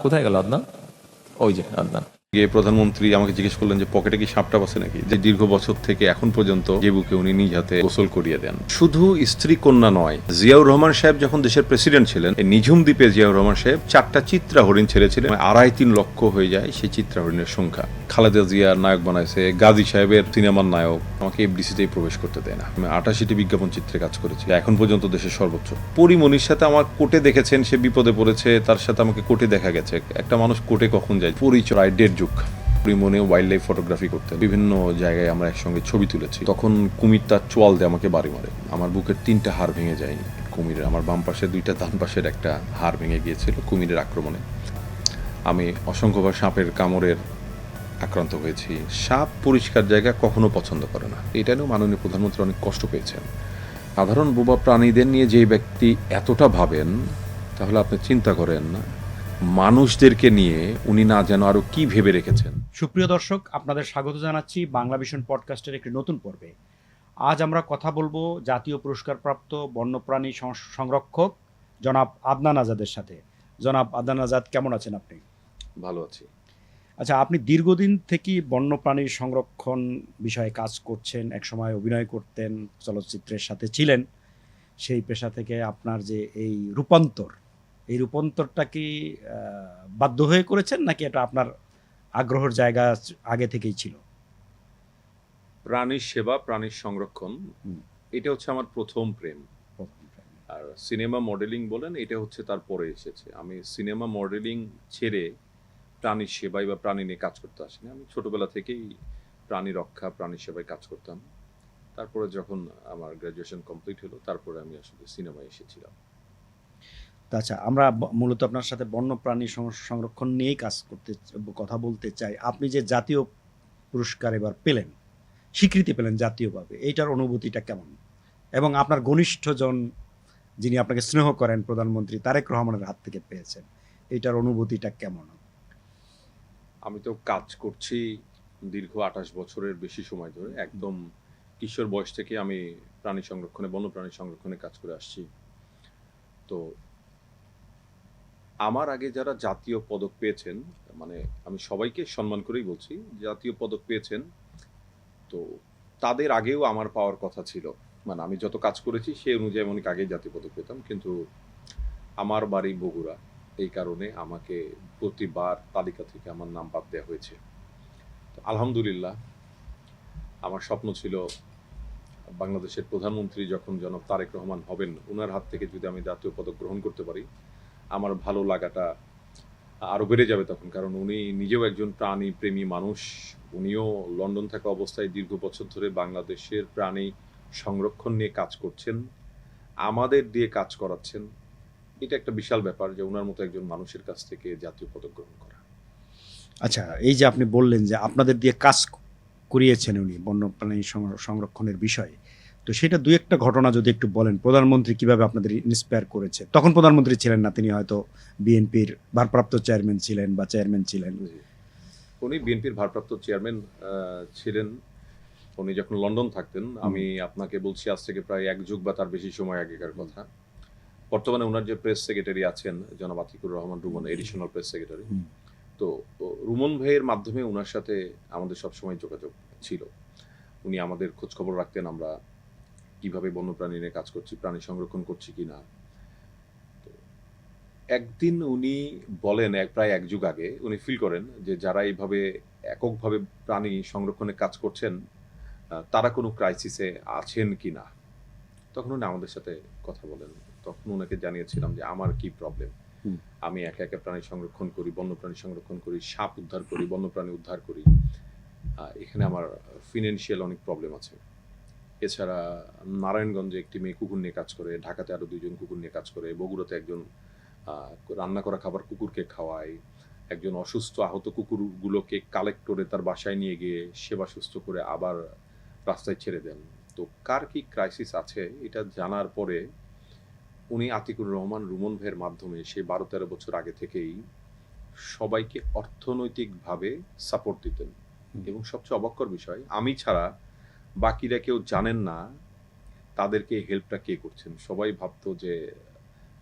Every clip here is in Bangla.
কোথায় গেল আদনান? ওই যে আদনান। গিয়ে প্রধানমন্ত্রী আমাকে জিজ্ঞেস করলেন যে পকেটে কি সাপটা আছে নাকি, যে দীর্ঘ বছর থেকে এখন পর্যন্ত জেবুকে উনি নিজ হাতে গোসল করিয়ে দেন। শুধু স্ত্রী কন্যা নয়, জিয়াউর রহমান সাহেব যখন দেশের প্রেসিডেন্ট ছিলেন, এই নিঝুম দ্বীপে জিয়াউর রহমান সাহেব 4টা চিত্রা হরিণ ছেড়েছিলেন, 2.5-3 লক্ষ হয়ে যায় সেই চিত্রা হরিণের সংখ্যা। খালেদা জিয়ার নায়ক বানাইছে, গাজী সাহেবের সিনেমার নায়ক। আমাকে এফডিসিতেই প্রবেশ করতে দেয় না। আমি 88টি বিজ্ঞাপন চিত্রে কাজ করেছি, এখন পর্যন্ত দেশের সর্বোচ্চ। পরিমণির সাথে আমার কোর্টে দেখেছেন, সে বিপদে পড়েছে, তার সাথে আমাকে কোর্টে দেখা গেছে। একটা মানুষ কোর্টে কখন যায়? পরিচয় 1.5 যুগ। পরিমণি ওয়াইল্ড লাইফ ফটোগ্রাফি করতেন, বিভিন্ন জায়গায় আমরা একসঙ্গে ছবি তুলেছি। তখন কুমির তার চোয়াল দিয়ে আমাকে বাড়ি মারে, আমার বুকের 3টা হাড় ভেঙে যায় কুমিরের। আমার বাম পাশে 2টা, ডান পাশের একটা হাড় ভেঙে গিয়েছিল কুমিরের আক্রমণে। আমি অসংখ্যবার সাপের কামড়ের আক্রান্ত হয়েছি। সাপ পরিষ্কার জায়গা কখনো পছন্দ করে না, এটা নিয়েও মাননীয় প্রধানমন্ত্রী অনেক কষ্ট পেয়েছেন। সাধারণ বোবা প্রাণীদের নিয়ে যে ব্যক্তি এতটা ভাবেন, তাহলে আপনি চিন্তা করেন না মানুষদেরকে নিয়ে উনি না যেন আরো কি ভেবে রেখেছেন। সুপ্রিয় দর্শক, আপনাদের স্বাগত জানাচ্ছি বাংলা ভিশন পডকাস্টের একটি নতুন পর্বে। আজ আমরা কথা বলবো জাতীয় পুরস্কারপ্রাপ্ত বন্যপ্রাণী সংরক্ষক জনাব আদনান আজাদের সাথে। জনাব আদনান আজাদ, কেমন আছেন আপনি? ভালো আছি। আচ্ছা, আপনি দীর্ঘদিন থেকেই বন্যপ্রাণীর সংরক্ষণ বিষয়ে কাজ করছেন, একসময় অভিনয় করতেন, চলচ্চিত্রের সাথে ছিলেন। সেই পেশা থেকে আপনার যে এই রূপান্তরটা কি বাধ্য হয়ে করেছেন, নাকি এটা আপনার আগ্রহের জায়গা আগে থেকেই ছিল? প্রাণীর সেবা, প্রাণীর সংরক্ষণ, এটা হচ্ছে আমার প্রথম প্রেম। আর সিনেমা মডেলিং বলেন, এটা হচ্ছে তারপরে এসেছে। আমি সিনেমা মডেলিং ছেড়ে প্রাণীর সেবায় বা প্রাণী নিয়ে কাজ করতে আসিনি। আমি ছোটবেলা থেকেই প্রাণী রক্ষা, প্রাণী সেবায় কাজ করতাম। তারপরে যখন আমার গ্র্যাজুয়েশন কমপ্লিট হলো, তারপরে আমি আসলে সিনেমায় এসেছিলাম। আচ্ছা, আমরা মূলত আপনার সাথে বন্যপ্রাণী সংরক্ষণ নিয়েই কথা বলতে চাই। আপনি যে জাতীয় পুরস্কার এবার পেলেন, স্বীকৃতি পেলেন জাতীয়ভাবে, এইটার অনুভূতিটা কেমন? এবং আপনার ঘনিষ্ঠজন যিনি আপনাকে স্নেহ করেন, প্রধানমন্ত্রী তারেক রহমানের হাত থেকে পেয়েছেন, এইটার অনুভূতিটা কেমন? আমি তো কাজ করছি দীর্ঘ 28 বছরের বেশি সময় ধরে। একদম কিশোর বয়স থেকে আমি প্রাণী সংরক্ষণে, বন্যপ্রাণী সংরক্ষণে কাজ করে আসছি। তো আমার আগে যারা জাতীয় পদক পেয়েছেন, মানে আমি সবাইকে সম্মান করেই বলছি, জাতীয় পদক পেয়েছেন, তো তাদের আগেও আমার পাওয়ার কথা ছিল। মানে আমি যত কাজ করেছি সেই অনুযায়ী অনেক আগেই জাতীয় পদক পেতাম, কিন্তু আমার বাড়ি বগুড়া, এই কারণে আমাকে প্রতিবার তালিকা থেকে আমার নাম বাদ দেওয়া হয়েছে। তো আলহামদুলিল্লাহ, আমার স্বপ্ন ছিল বাংলাদেশের প্রধানমন্ত্রী যখন জনাব তারেক রহমান হবেন, ওনার হাত থেকে যদি আমি জাতীয় পদক গ্রহণ করতে পারি, আমার ভালো লাগাটা আরো বেড়ে যাবে তখন। কারণ উনি নিজেও একজন প্রাণী প্রেমী মানুষ। উনিও লন্ডন থাকা অবস্থায় দীর্ঘ বছর ধরে বাংলাদেশের প্রাণী সংরক্ষণ নিয়ে কাজ করছেন, আমাদের দিয়ে কাজ করাচ্ছেন। এটা একটা বিশাল ব্যাপার যে ওনার মতো একজন মানুষের কাছ থেকে জাতীয় পদক গ্রহণ করা। আচ্ছা, এই যে আপনি বললেন যে আপনাদের দিয়ে কাজ করিয়েছেন উনি বন্যপ্রাণী সংরক্ষণের বিষয়ে, তো সেটা দুই একটা ঘটনা যদি একটু বলেন, প্রধানমন্ত্রী কিভাবে আপনাদের ইন্সপায়ার করেছে। তখন প্রধানমন্ত্রী ছিলেন না, তিনি হয়তো বিএনপির ভারপ্রাপ্ত চেয়ারম্যান ছিলেন বা চেয়ারম্যান ছিলেন। উনি বিএনপির ভারপ্রাপ্ত চেয়ারম্যান ছিলেন উনি যখন লন্ডন থাকতেন। আমি আপনাকে বলছি আজ থেকে প্রায় 1 যুগ বা তার বেশি সময় আগেকার কথা। বর্তমানে ওনার যে প্রেস সেক্রেটারি আছেন জনাব Atiqur Rahman Ruman, additional press secretary, তো রুমন ভাইয়ের মাধ্যমে ওনার সাথে আমাদের সবসময় যোগাযোগ ছিল। উনি আমাদের খোঁজ খবর রাখতেন, আমরা কিভাবে বন্যপ্রাণী নিয়ে কাজ করছি, প্রাণী সংরক্ষণ করছি কিনা। তো একদিন উনি বলেন, প্রায় 1 যুগ আগে, উনি ফিল করেন যে যারা এইভাবে এককভাবে প্রাণী সংরক্ষণে কাজ করছেন, তারা কোনো ক্রাইসিসে আছেন কিনা। তখন উনি আমাদের সাথে কথা বলেন। তখন ওনাকে জানিয়েছিলাম যে আমার কি প্রবলেম। আমি একা একা প্রাণী সংরক্ষণ করি, বন্যপ্রাণী সংরক্ষণ করি, সাপ উদ্ধার করি, বন্যপ্রাণী উদ্ধার করি। এখানে আমার ফিনান্সিয়াল অনেক প্রবলেম আছে। এছাড়া নারায়ণগঞ্জে একটি মেয়ে কুকুর নিয়ে কাজ করে, ঢাকাতে আরো 2জন কুকুর নিয়ে কাজ করে, বগুড়াতে একজন রান্না করা খাবার কুকুরকে খাওয়ায়, একজন অসুস্থ আহত কুকুরগুলোকে কালেক্ট করে তার বাসায় নিয়ে গিয়ে সেবা সুস্থ করে আবার রাস্তায় ছেড়ে দেন। তো কার কি ক্রাইসিস আছে এটা জানার পরে উনি আতিকুর রহমান রুমন ভাইয়ের মাধ্যমে সেই 12-13 বছর আগে থেকেই সবাইকে অর্থনৈতিকভাবে সাপোর্ট দিতেন। এবং সবচেয়ে অবাককর বিষয়, আমি ছাড়া বাকিরা কেউ জানেন না তাদেরকে হেল্পটা কে করছেন। সবাই ভাবতো যে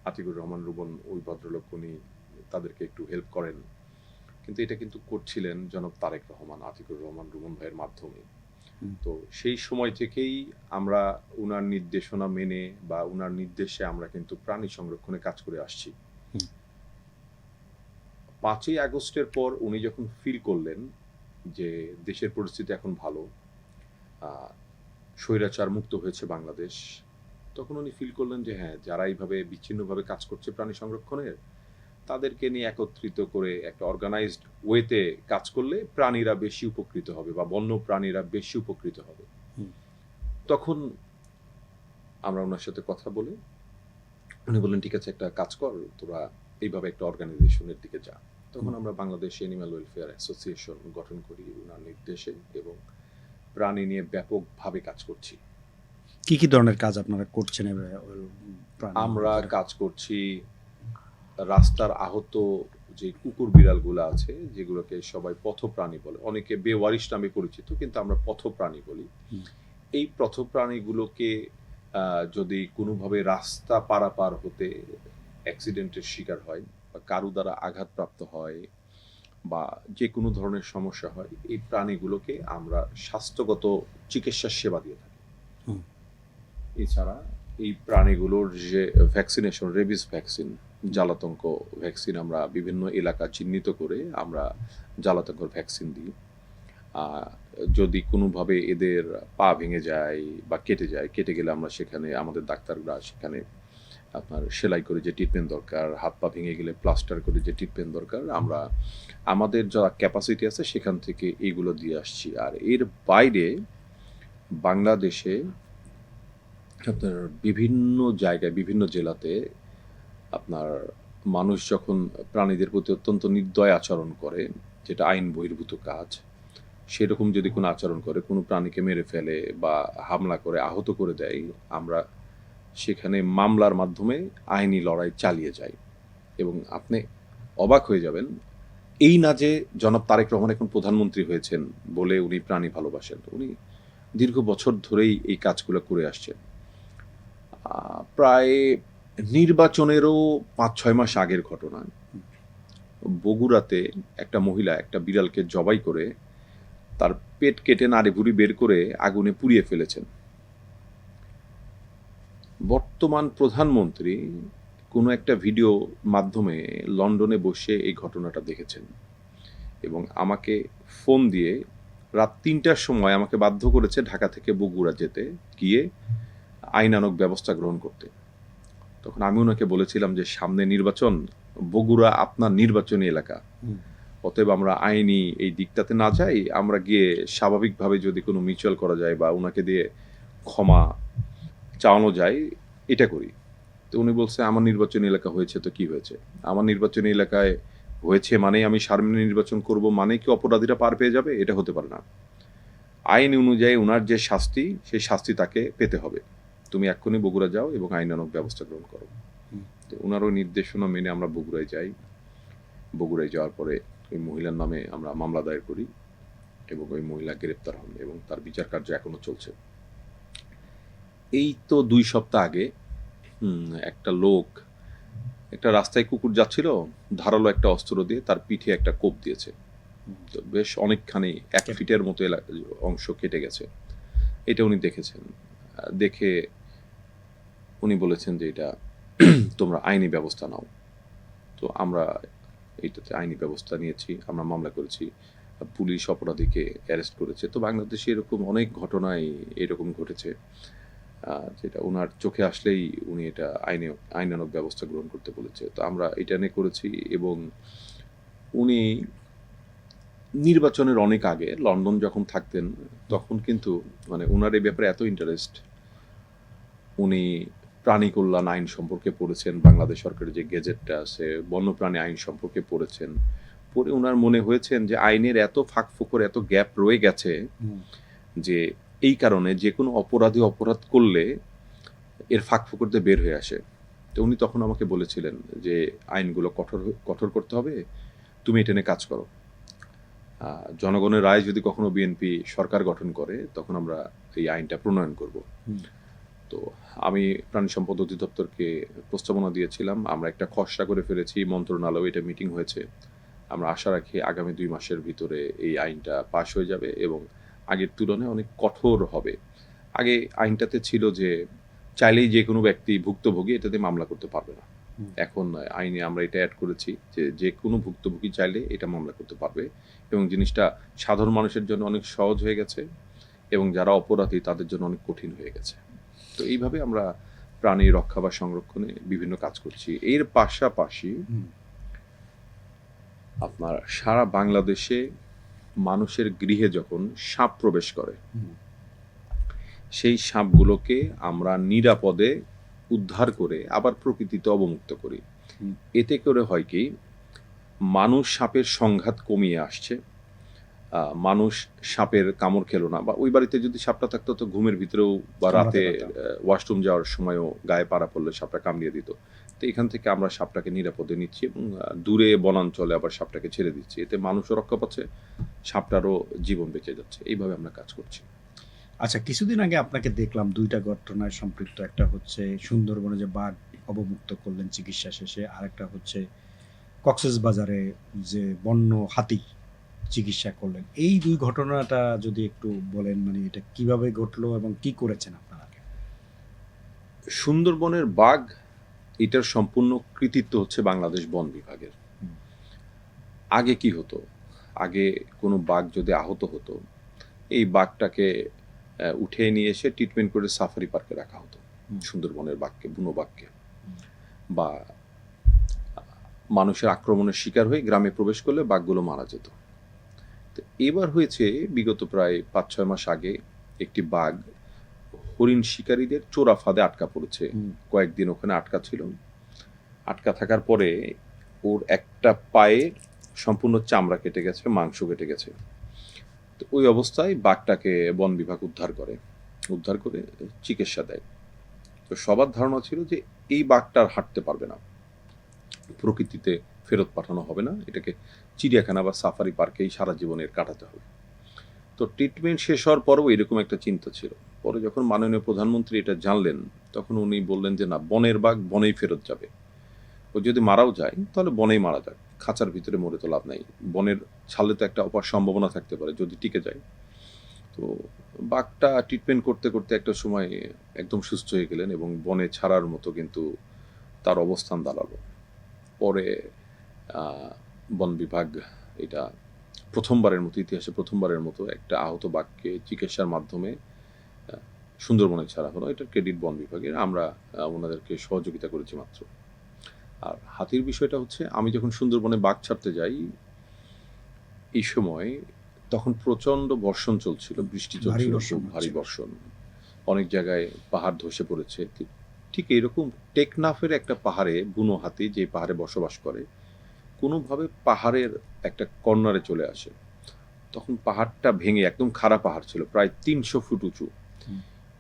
আতিকুর রহমান রুমন ওই ভদ্রলোক, উনি তাদেরকে একটু হেল্প করেন, কিন্তু এটা কিন্তু করছিলেন জনাব তারেক রহমান, আতিকুর রহমান রুমন ভাইয়ের মাধ্যমে। তো সেই সময় থেকেই আমরা উনার নির্দেশনা মেনে বা উনার নির্দেশে আমরা কিন্তু প্রাণী সংরক্ষণে কাজ করে আসছি। 5ই আগস্টের পর উনি যখন ফিল করলেন যে দেশের পরিস্থিতি এখন ভালো, স্বৈরাচার মুক্ত হয়েছে বাংলাদেশ, তখন উনি ফিল করলেন যে হ্যাঁ, যারা এইভাবে বিচ্ছিন্নভাবে কাজ করছে প্রাণী সংরক্ষণের, তাদেরকে নিয়ে একত্রিত করে একটা অর্গানাইজড ওয়েতে কাজ করলে প্রাণীরা বেশি উপকৃত হবে বা বন্য প্রাণীরা বেশি উপকৃত হবে। তখন আমরা ওনার সাথে কথা বলে উনি বললেন ঠিক আছে, একটা কাজ কর, তোরা এইভাবে একটা অর্গানাইজেশনের দিকে যা। তখন আমরা বাংলাদেশ এনিম্যাল ওয়েলফেয়ার অ্যাসোসিয়েশন গঠন করি ওনার নির্দেশে এবং প্রাণী নিয়ে ব্যাপকভাবে কাজ করছি। কি কি ধরনের কাজ আপনারা করছেন? আমরা কাজ করছি রাস্তার আহত যে কুকুর বিড়ালগুলো আছে, যেগুলোকে সবাই পথপ্রাণী বলে, অনেকে বেওয়ারিশ নামে পরিচিত, কিন্তু আমরা পথপ্রাণী বলি। এই পথপ্রাণীগুলোকে যদি কোনোভাবে রাস্তা পারাপার হতে অ্যাক্সিডেন্টের শিকার হয় বা কারো দ্বারা আঘাতপ্রাপ্ত হয় বা যে কোনো ধরনের সমস্যা হয়, এই প্রাণীগুলোকে আমরা স্বাস্থ্যগত চিকিৎসা সেবা দিয়ে থাকি। এছাড়া এই প্রাণীগুলোর যে ভ্যাকসিনেশন, রেবিস ভ্যাকসিন, জ্বালাতঙ্ক ভ্যাকসিন, আমরা বিভিন্ন এলাকা চিহ্নিত করে আমরা জ্বালাতঙ্কর ভ্যাকসিন দিই। যদি কোনোভাবে এদের পা ভেঙে যায় বা কেটে গেলে আমরা সেখানে আমাদের ডাক্তাররা সেখানে আপনার সেলাই করে যে ট্রিটমেন্ট দরকার, হাত পা ভেঙে গেলে প্লাস্টার করে যে ট্রিটমেন্ট দরকার, আমরা আমাদের যা ক্যাপাসিটি আছে সেখান থেকে এইগুলো দিয়ে আসছি। আর এর বাইরে বাংলাদেশে আপনার বিভিন্ন জায়গায়, বিভিন্ন জেলাতে আপনার মানুষ যখন প্রাণীদের প্রতি অত্যন্ত নির্দয় আচরণ করে, যেটা আইন বহির্ভূত কাজ, সেরকম যদি কোনো আচরণ করে, কোনো প্রাণীকে মেরে ফেলে বা হামলা করে আহত করে দেয়, আমরা সেখানে মামলার মাধ্যমে আইনি লড়াই চালিয়ে যাই। এবং আপনি অবাক হয়ে যাবেন, এই না যে জনাব তারেক রহমান এখন প্রধানমন্ত্রী হয়েছেন বলে উনি প্রাণী ভালোবাসেন, উনি দীর্ঘ বছর ধরেই এই কাজগুলো করে আসছেন। প্রায় নির্বাচনেরও 5-6 মাস আগের ঘটনা, বগুড়াতে একটা মহিলা একটা বিড়ালকে জবাই করে তার পেট কেটে নাড়ি ভুড়ি বের করে আগুনে পুড়িয়ে ফেলেছেন। বর্তমান প্রধানমন্ত্রী কোনো একটা ভিডিও মাধ্যমে লন্ডনে বসে এই ঘটনাটা দেখেছেন এবং আমাকে ফোন দিয়ে রাত 3টার সময় আমাকে বাধ্য করেছে ঢাকা থেকে বগুড়া যেতে, গিয়ে আইনানুগ ব্যবস্থা গ্রহণ করতে। তখন আমি ওনাকে বলেছিলাম যে সামনে নির্বাচন, বগুড়া আপনার নির্বাচনী এলাকা, অতএব আমরা আইনি এই দিকটাতে না যাই, আমরা গিয়ে স্বাভাবিকভাবে যদি কোনো মিউচুয়াল করা যায় বা ওনাকে দিয়ে ক্ষমা চাওয়ানো যায়, এটা করি। তো উনি বলছে আমার নির্বাচনী এলাকা হয়েছে তো কি হয়েছে, আমার নির্বাচনী এলাকায় হয়েছে মানেই আমি সামনে নির্বাচন করব মানে কি অপরাধীরা পার পেয়ে যাবে? এটা হতে পারে না। আইন অনুযায়ী ওনার যে শাস্তি, সেই শাস্তি তাকে পেতে হবে। তুমি এক্ষুনি বগুড়া যাও এবং আইনানুগ ব্যবস্থা গ্রহণ করো। তো ওনারও নির্দেশনা মেনে আমরা বগুড়ায় যাই। বগুড়ায় যাওয়ার পরে ওই মহিলার নামে আমরা মামলা দায়ের করি এবং ওই মহিলা গ্রেপ্তার হন এবং তার বিচার কার্য এখনো চলছে। এই তো 2 সপ্তাহ আগে একটা লোক একটা রাস্তায় কুকুর যাচ্ছিল, ধারালো একটা অস্ত্র দিয়ে তার পিঠে একটা কোপ দিয়েছে। তো বেশ অনেকখানি 1 ফিটের মতো অংশ কেটে গেছে। এটা উনি দেখেছেন। দেখে উনি বলেছেন যে এটা তোমরা আইনি ব্যবস্থা নাও। তো আমরা এইটাতে আইনি ব্যবস্থা নিয়েছি, আমরা মামলা করেছি, পুলিশ অপরাধীকে অ্যারেস্ট করেছে। তো বাংলাদেশে এরকম অনেক ঘটনাই এরকম ঘটেছে, যেটা ওনার চোখে আসলেই উনি এটা আইনানুগ ব্যবস্থা গ্রহণ করতে বলেছে। তো আমরা এটা নিয়ে করেছি এবং উনি নির্বাচনের অনেক আগে লন্ডন যখন থাকতেন তখন কিন্তু মানে ওনার এই ব্যাপারে এত ইন্টারেস্ট, উনি প্রাণী কল্যাণ আইন সম্পর্কে পড়েছেন, বাংলাদেশ সরকারের যে গেজেটটা আছে বন্যপ্রাণী আইন সম্পর্কে পড়েছেন, পড়ে ওনার মনে হয়েছেন যে আইনের এত ফাঁক ফোকর, এত গ্যাপ রয়ে গেছে যে এই কারণে যে কোনো অপরাধী অপরাধ করলে এর ফাঁক ফোকর দিয়ে বের হয়ে আসে। তো উনি তখন আমাকে বলেছিলেন যে আইনগুলো কঠোর করতে হবে, তুমি এটা নিয়ে কাজ করো। জনগণের রায় যদি কখনো বিএনপি সরকার গঠন করে তখন আমরা এই আইনটা প্রণয়ন করব। তো আমি প্রাণী সম্পদ অধিদপ্তরকে প্রস্তাবনা দিয়েছিলাম, আমরা একটা খসড়া করে ফেলেছি, মন্ত্রণালয়ে এটা মিটিং হয়েছে। আমরা আশা রাখি আগামী 2 মাসের ভিতরে এই আইনটা পাশ হয়ে যাবে এবং আগের তুলনায় অনেক কঠোর হবে। আগে আইনটাতে ছিল যে চাইলেই যে কোনো ব্যক্তি ভুক্তভোগী এটাতে মামলা করতে পারবে না। এখন আইনে আমরা এটা অ্যাড করেছি যে যে কোনো ভুক্তভোগী চাইলে এটা মামলা করতে পারবে এবং জিনিসটা সাধারণ মানুষের জন্য অনেক সহজ হয়ে গেছে এবং যারা অপরাধী তাদের জন্য অনেক কঠিন হয়ে গেছে। তো এইভাবে আমরা প্রাণী রক্ষা বা সংরক্ষণে বিভিন্ন কাজ করছি। এর পাশাপাশি আপনার সারা বাংলাদেশে মানুষের গৃহে যখন সাপ প্রবেশ করে সেই সাপগুলোকে আমরা নিরাপদে উদ্ধার করে আবার প্রকৃতিতে অবমুক্ত করি। এতে করে হয় কি, মানুষ সাপের সংঘাত কমিয়ে আসছে, মানুষ সাপের কামড় খেলো না, বা ওই বাড়িতে যদি সাপটা থাকতো তো ঘুমের ভিতরেও বা রাতে ওয়াশরুম যাওয়ার সময়ও গায়ে পাড়া পড়লে সাপটা কামড়িয়ে দিত। তো এখান থেকে আমরা সাপটাকে নিরাপদে নিচ্ছি এবং দূরে বনাঞ্চলে আবার সাপটাকে ছেড়ে দিচ্ছি। এতে মানুষও রক্ষা পাচ্ছে, সাপটারও জীবন বেঁচে যাচ্ছে। এইভাবে আমরা কাজ করছি। আচ্ছা, কিছুদিন আগে আপনাকে দেখলাম 2টা ঘটনায় সম্পৃক্ত। একটা হচ্ছে সুন্দরবনে যে বাঘ অবমুক্ত করলেন চিকিৎসা শেষে, আরেকটা হচ্ছে কক্সবাজারে যে বন্য হাতি চিকিৎসা করলেন। এই 2 ঘটনাটা যদি একটু বলেন, মানে এটা কিভাবে ঘটলো এবং কি করেছেন আপনারা? সুন্দরবনের বাঘ, এটার সম্পূর্ণ কৃতিত্ব হচ্ছে বাংলাদেশ বন বিভাগের। আগে কি হতো, আগে কোনো বাঘ যদি আহত হতো, এই বাঘটাকে উঠে নিয়ে এসে ট্রিটমেন্ট করে সাফারি পার্কে রাখা হতো। সুন্দরবনের বাঘকে, বুনো বাঘকে, বা মানুষের আক্রমণের শিকার হয়ে গ্রামে প্রবেশ করলে বাঘগুলো মারা যেত। তো এবার হয়েছে বিগত প্রায় 5-6 মাস আগে একটি বাঘ হরিণ শিকারীদের চোরা ফাঁদে আটকা পড়েছে। কয়েকদিন ওখানে আটকা ছিল। আটকা থাকার পরে ওর একটা পায়ে সম্পূর্ণ চামড়া কেটে গেছে, মাংস কেটে গেছে। তো ওই অবস্থায় বাঘটাকে বন বিভাগ উদ্ধার করে চিকিৎসা দেয়। তো সবার ধারণা ছিল যে এই বাঘটা আর হাঁটতে পারবে না, প্রকৃতিতে ফেরত পাঠানো হবে না, এটাকে চিড়িয়াখানা বা সাফারি পার্কেই সারা জীবনের কাটাতে হবে। তো ট্রিটমেন্ট শেষ হওয়ার পরেও এরকম একটা চিন্তা ছিল। পরে যখন মাননীয় প্রধানমন্ত্রী এটা জানলেন, তখন উনি বললেন যে না, বনের বাঘ বনেই ফেরত যাবে। ও যদি মারাও যায় তাহলে বনেই মারা যাক, খাঁচার ভিতরে মরে তো লাভ নাই। বনের ছালে তো একটা অপার সম্ভাবনা থাকতে পারে যদি টিকে যায়। তো বাঘটা ট্রিটমেন্ট করতে করতে একটা সময় একদম সুস্থ হয়ে গেলেন এবং বনে ছাড়ার মতো কিন্তু তার অবস্থান দাঁড়ালো। পরে বন বিভাগ এটা প্রথমবারের মতো, ইতিহাসে প্রথমবারের মতো একটা আহত বাঘকে চিকিৎসার মাধ্যমে সুন্দরবনে ছাড়া হলো। এটার ক্রেডিট বন বিভাগের, আমরা ওনাদেরকে সহযোগিতা করেছি মাত্র। আর হাতির বিষয়টা হচ্ছে, আমি যখন সুন্দরবনে বাঘ ছাড়তে যাই এই সময় তখন প্রচণ্ড বর্ষণ চলছিল, বৃষ্টি চলছিল, খুব ভারী বর্ষণ, অনেক জায়গায় পাহাড় ধসে পড়েছে। ঠিক এইরকম টেকনাফের একটা পাহাড়ে বুনো হাতি, যে পাহাড়ে বসবাস করে, কোনোভাবে পাহাড়ের একটা কর্নারে চলে আসে। তখন পাহাড়টা ভেঙে, একদম খাড়া পাহাড় ছিল, প্রায় 300 ফুট উঁচু,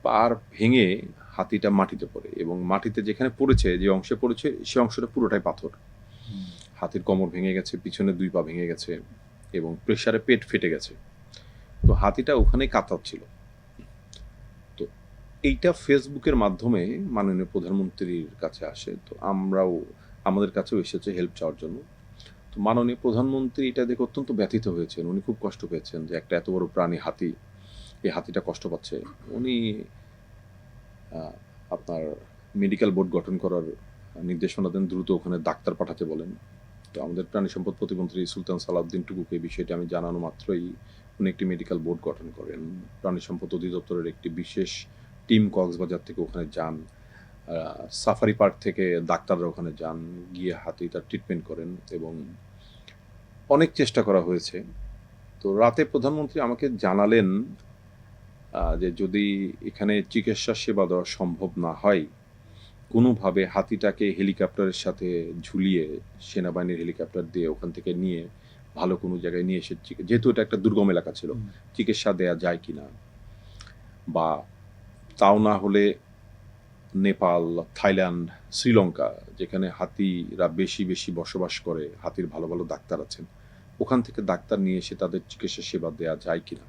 পাহাড় ভেঙে হাতিটা মাটিতে পড়ে এবং মাটিতে যেখানে পড়েছে, যে অংশে পড়েছে সে অংশটা পুরোটাই পাথর। হাতির কোমর ভেঙে গেছে, পিছনে 2 পা ভেঙে গেছে এবং প্রেসারে পেট ফেটে গেছে। তো হাতিটা ওখানেই কাতরাচ্ছিল। তো এইটা ফেসবুকের মাধ্যমে মাননীয় প্রধানমন্ত্রীর কাছে আসে। তো আমাদের কাছেও এসেছে হেল্প চাওয়ার জন্য। তো মাননীয় প্রধানমন্ত্রী এটা দেখে অত্যন্ত ব্যথিত হয়েছেন, উনি খুব কষ্ট পেয়েছেন যে একটা এত বড় প্রাণী হাতি, এই হাতিটা কষ্ট পাচ্ছে। উনি আপনার মেডিকেল বোর্ড গঠন করার নির্দেশনা দেন, দ্রুত ওখানে ডাক্তার পাঠাতে বলেন। তো আমাদের প্রাণী সম্পদ প্রতিমন্ত্রী সুলতান সালাউদ্দিন টুকুকে এই বিষয়টি আমি জানানো মাত্রই উনি একটি মেডিকেল বোর্ড গঠন করেন। প্রাণী সম্পদ অধিদপ্তরের একটি বিশেষ টিম কক্সবাজার থেকে ওখানে যান, সাফারি পার্ক থেকে ডাক্তাররা ওখানে যান, গিয়ে হাতিটার ট্রিটমেন্ট করেন এবং অনেক চেষ্টা করা হয়েছে। তো রাতে প্রধানমন্ত্রী আমাকে জানালেন যে যদি এখানে চিকিৎসা সেবা দেওয়া সম্ভব না হয়, কোনোভাবে হাতিটাকে হেলিকপ্টারের সাথে ঝুলিয়ে, সেনাবাহিনীর হেলিকপ্টার দিয়ে ওখান থেকে নিয়ে ভালো কোনো জায়গায় নিয়ে এসে, যেহেতু এটা একটা দুর্গম এলাকা ছিল, চিকিৎসা দেয়া যায় কিনা, বা তাও না হলে নেপাল, থাইল্যান্ড, শ্রীলঙ্কা, যেখানে হাতিরা বেশি বেশি বসবাস করে, হাতির ভালো ভালো ডাক্তার আছেন, ওখান থেকে ডাক্তার নিয়ে এসে তাদের চিকিৎসা সেবা দেওয়া যায় কিনা।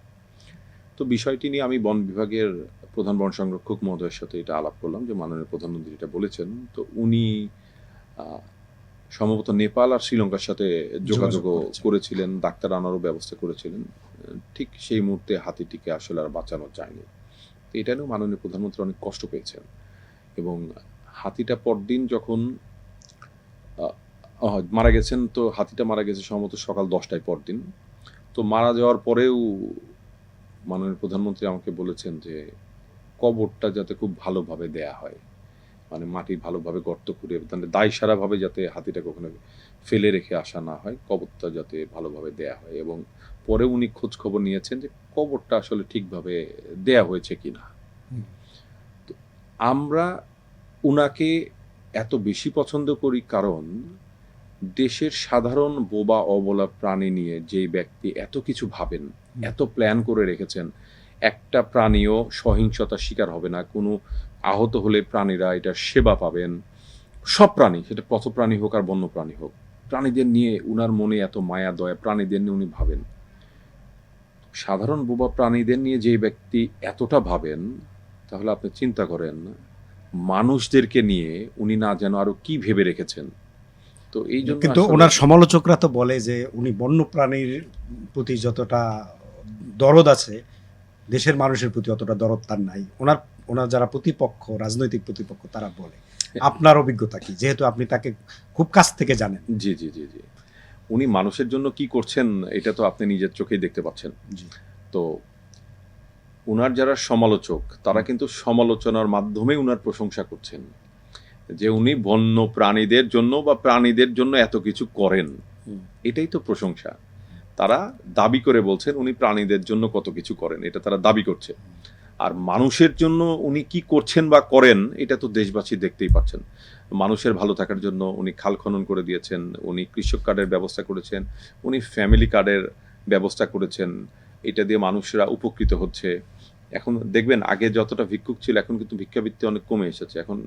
তো তো বিষয়টি নিয়ে আমি বন বিভাগের প্রধান বন সংরক্ষক মহোদয়ের সাথে এটা আলাপ করলাম যে মাননীয় প্রধানমন্ত্রী এটা বলেছেন। তো উনি সম্ভবত নেপাল আর শ্রীলঙ্কার সাথে যোগাযোগও করেছিলেন, ডাক্তার আনারও ব্যবস্থা করেছিলেন। ঠিক সেই মুহূর্তে হাতিটিকে আসলে আর বাঁচানো যায়নি। তো এটা নিয়েও মাননীয় প্রধানমন্ত্রী অনেক কষ্ট পেয়েছেন এবং হাতিটা পরদিন যখন মারা গেছেন, তো হাতিটা মারা গেছে সম্ভবত সকাল 10টায় পরদিন। তো মারা যাওয়ার পরেও মাননীয় প্রধানমন্ত্রী আমাকে বলেছেন যে কবরটা যাতে খুব ভালোভাবে দেয়া হয়, মানে মাটি ভালোভাবে গর্ত করে দায়সারাভাবে যাতে হাতিটাকে ওখানে ফেলে রেখে আসা না হয়, কবরটা যাতে ভালোভাবে দেয়া হয়। এবং পরে উনি খোঁজ খবর নিয়েছেন যে কবরটা আসলে ঠিকভাবে দেয়া হয়েছে কিনা। তো আমরা উনাকে এত বেশি পছন্দ করি কারণ দেশের সাধারণ বোবা অবলা প্রাণী নিয়ে যে ব্যক্তি এত কিছু ভাবেন, এত প্ল্যান করে রেখেছেন, একটা প্রাণীও সহিংসতার শিকার হবে না, কোনো আহত হলে প্রাণীরা এটা সেবা পাবেন। সব প্রাণী, সেটা পথ প্রাণী হোক আর বন্য প্রাণী হোক, প্রাণীদের নিয়ে উনার মনে এত মায়া দয়া, প্রাণীদের নিয়ে উনি ভাবেন। সাধারণ বোবা প্রাণীদের নিয়ে যে ব্যক্তি এতটা ভাবেন, তাহলে আপনি চিন্তা করেন মানুষদেরকে নিয়ে উনি না যেন আরো কি ভেবে রেখেছেন। তো এই জন্য কিন্তু ওনার সমালোচকরা তো বলে যে উনি বন্য প্রাণীর প্রতি যতটা দরদ আছে, দেশের মানুষের প্রতি অতটা দরদ তার নাই। ওনার যারা প্রতিপক্ষ, রাজনৈতিক প্রতিপক্ষ, তারা বলে। আপনার অভিজ্ঞতা কি, যেহেতু আপনি তাকে খুব কাছ থেকে জানেন? জি জি জি জি উনি মানুষের জন্য কি করছেন এটা তো আপনি নিজের চোখেই দেখতে পাচ্ছেন। তো উনার যারা সমালোচক, তারা কিন্তু সমালোচনার মাধ্যমে উনার প্রশংসা করছেন যে উনি বন্য প্রাণীদের জন্য বা প্রাণীদের জন্য এত কিছু করেন, এটাই তো প্রশংসা। তারা দাবি করে বলছেন উনি প্রাণীদের জন্য কত কিছু করেন, এটা তারা দাবি করছে। আর মানুষের জন্য উনি কি করছেন বা করেন, এটা তো দেশবাসী দেখতেই পাচ্ছেন। মানুষের ভালো থাকার জন্য উনি খাল খনন করে দিয়েছেন, উনি কৃষক কার্ডের ব্যবস্থা করেছেন, উনি ফ্যামিলি কার্ডের ব্যবস্থা করেছেন। এটা দিয়ে মানুষরা উপকৃত হচ্ছে। এখন দেখবেন আগে যতটা ভিক্ষুক ছিল, এখন কিন্তু ভিক্ষাবৃত্তি অনেক কমে এসেছে। এখন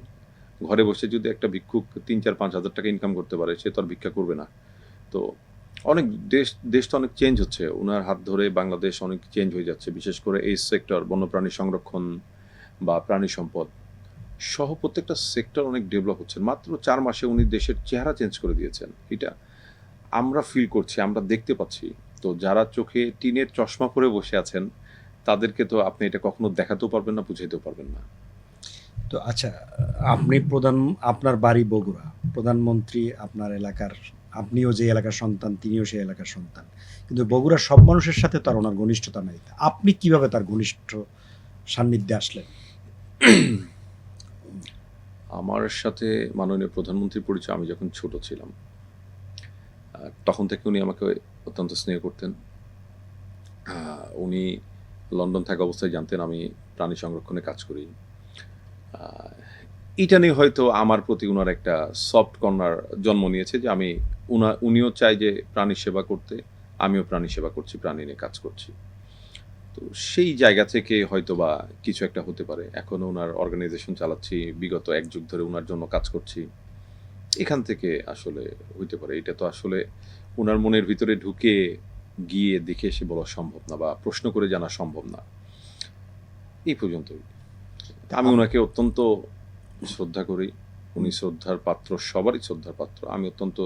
ঘরে বসে যদি একটা ভিক্ষুক 3-4-5 হাজার টাকা ইনকাম করতে পারে, সে তো আর ভিক্ষা করবে না। তো অনেক দেশ তো অনেক চেঞ্জ হচ্ছে, ওনার হাত ধরে বাংলাদেশ অনেক চেঞ্জ হয়ে যাচ্ছে। বিশেষ করে এই সেক্টর, বন্যপ্রাণী সংরক্ষণ বা প্রাণী সম্পদ সহ প্রত্যেকটা সেক্টর অনেক ডেভেলপ হচ্ছে। মাত্র 4 মাসে উনি দেশের চেহারা চেঞ্জ করে দিয়েছেন। এটা আমরা ফিল করছি, আমরা দেখতে পাচ্ছি। তো যারা চোখে টিনের চশমা পরে বসে আছেন, তাদেরকে তো আপনি এটা কখনো দেখাতেও পারবেন না, বুঝাইতেও পারবেন না। তো আচ্ছা, আপনার বাড়ি বগুড়া, প্রধানমন্ত্রী আপনার এলাকার, আপনিও যে এলাকার সন্তান, তিনিও সেই এলাকার সন্তান, কিন্তু বগুড়ার সব মানুষের সাথে তার ওনার ঘনিষ্ঠতা নেই। আপনি কিভাবে তার ঘনিষ্ঠ সান্নিধ্যে আসলেন? আমার সাথে মাননীয় প্রধানমন্ত্রীর পরিচয় আমি যখন ছোট ছিলাম, তখন থেকে উনি আমাকে অত্যন্ত স্নেহ করতেন। উনি লন্ডন থাকা অবস্থায় জানতেন আমি প্রাণী সংরক্ষণে কাজ করি। এটা নিয়ে হয়তো আমার প্রতি উনার একটা সফট কর্নার জন্ম নিয়েছে যে উনিও চাই যে প্রাণী সেবা করতে, আমিও প্রাণী সেবা করছি, প্রাণী নিয়ে কাজ করছি। তো সেই জায়গা থেকে হয়তো বা কিছু একটা হতে পারে। এখনো ওনার অর্গানাইজেশন চালাচ্ছি, বিগত 1 যুগ ধরে ওনার জন্য কাজ করছি। এখান থেকে আসলে হইতে পারে। এটা তো আসলে ওনার মনের ভিতরে ঢুকে গিয়ে দেখে এসে বলা সম্ভব না, বা প্রশ্ন করে জানা সম্ভব না। এই পর্যন্তই। আমি ওনাকে অত্যন্ত শ্রদ্ধা করি। উনি শ্রদ্ধার পাত্র, সবারই শ্রদ্ধার পাত্র। আমি অত্যন্ত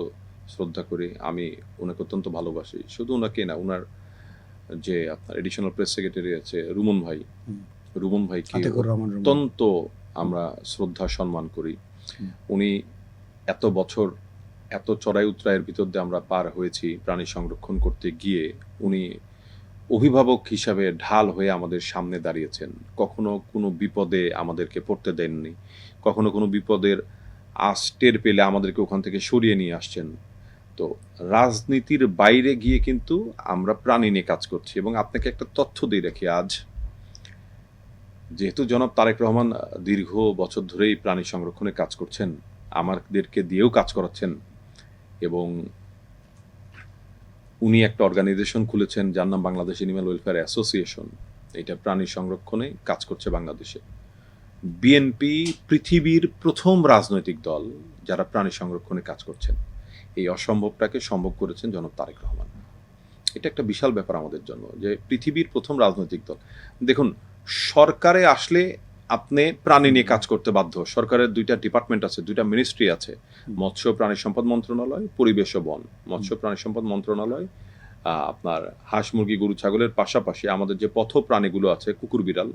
শ্রদ্ধা করি, আমি ওনাকে অত্যন্ত ভালোবাসি। শুধু ওনাকে না, ওনার যে আপনার এডিশনাল প্রেস সেক্রেটারি আছে রুমন ভাইকে অত্যন্ত আমরা শ্রদ্ধা সম্মান করি। উনি এত বছর, এত চড়াই উতরাইয়ের ভিতর দিয়ে আমরা পার হয়েছি প্রাণী সংরক্ষণ করতে গিয়ে। উনি অভিভাবক হিসাবে ঢাল হয়ে আমাদের সামনে দাঁড়িয়েছেন। কখনো কোনো বিপদে আমাদেরকে পড়তে দেননি, কখনো কোনো বিপদের আঁচ টের পেলে আমাদেরকে ওখান থেকে সরিয়ে নিয়ে আসছেন। তো রাজনীতির বাইরে গিয়ে কিন্তু আমরা প্রাণী নিয়ে কাজ করছি। এবং আপনাকে একটা তথ্য দিয়ে রাখি, আজ যেহেতু জনাব তারেক রহমান দীর্ঘ বছর ধরেই প্রাণী সংরক্ষণে কাজ করছেন, আমাদেরকে দিয়েও কাজ করাচ্ছেন, এবং উনি একটা অর্গানাইজেশন খুলেছেন যার নাম বাংলাদেশ এনিম্যাল ওয়েলফেয়ার অ্যাসোসিয়েশন। এটা প্রাণী সংরক্ষণে কাজ করছে বাংলাদেশে। বিএনপি পৃথিবীর প্রথম রাজনৈতিক দল যারা প্রাণী সংরক্ষণে কাজ করছেন। এই অসম্ভবটাকে সম্ভব করেছেন জনাব তারেক রহমান। এটা একটা বিশাল ব্যাপার আমাদের জন্য, যে পৃথিবীর প্রথম রাজনৈতিক দল। দেখুন, সরকারে আসলে আপনি প্রাণী নিয়ে কাজ করতে বাধ্য। সরকারের 2টা ডিপার্টমেন্ট আছে, 2টা মিনিস্ট্রি আছে, মৎস্য প্রাণী সম্পদ মন্ত্রণালয়, পরিবেশ ও বন। মৎস্য প্রাণী সম্পদ মন্ত্রণালয় আপনার হাঁস মুরগি গরু ছাগলের পাশাপাশি আমাদের যে পথ প্রাণীগুলো আছে, কুকুর বিড়াল,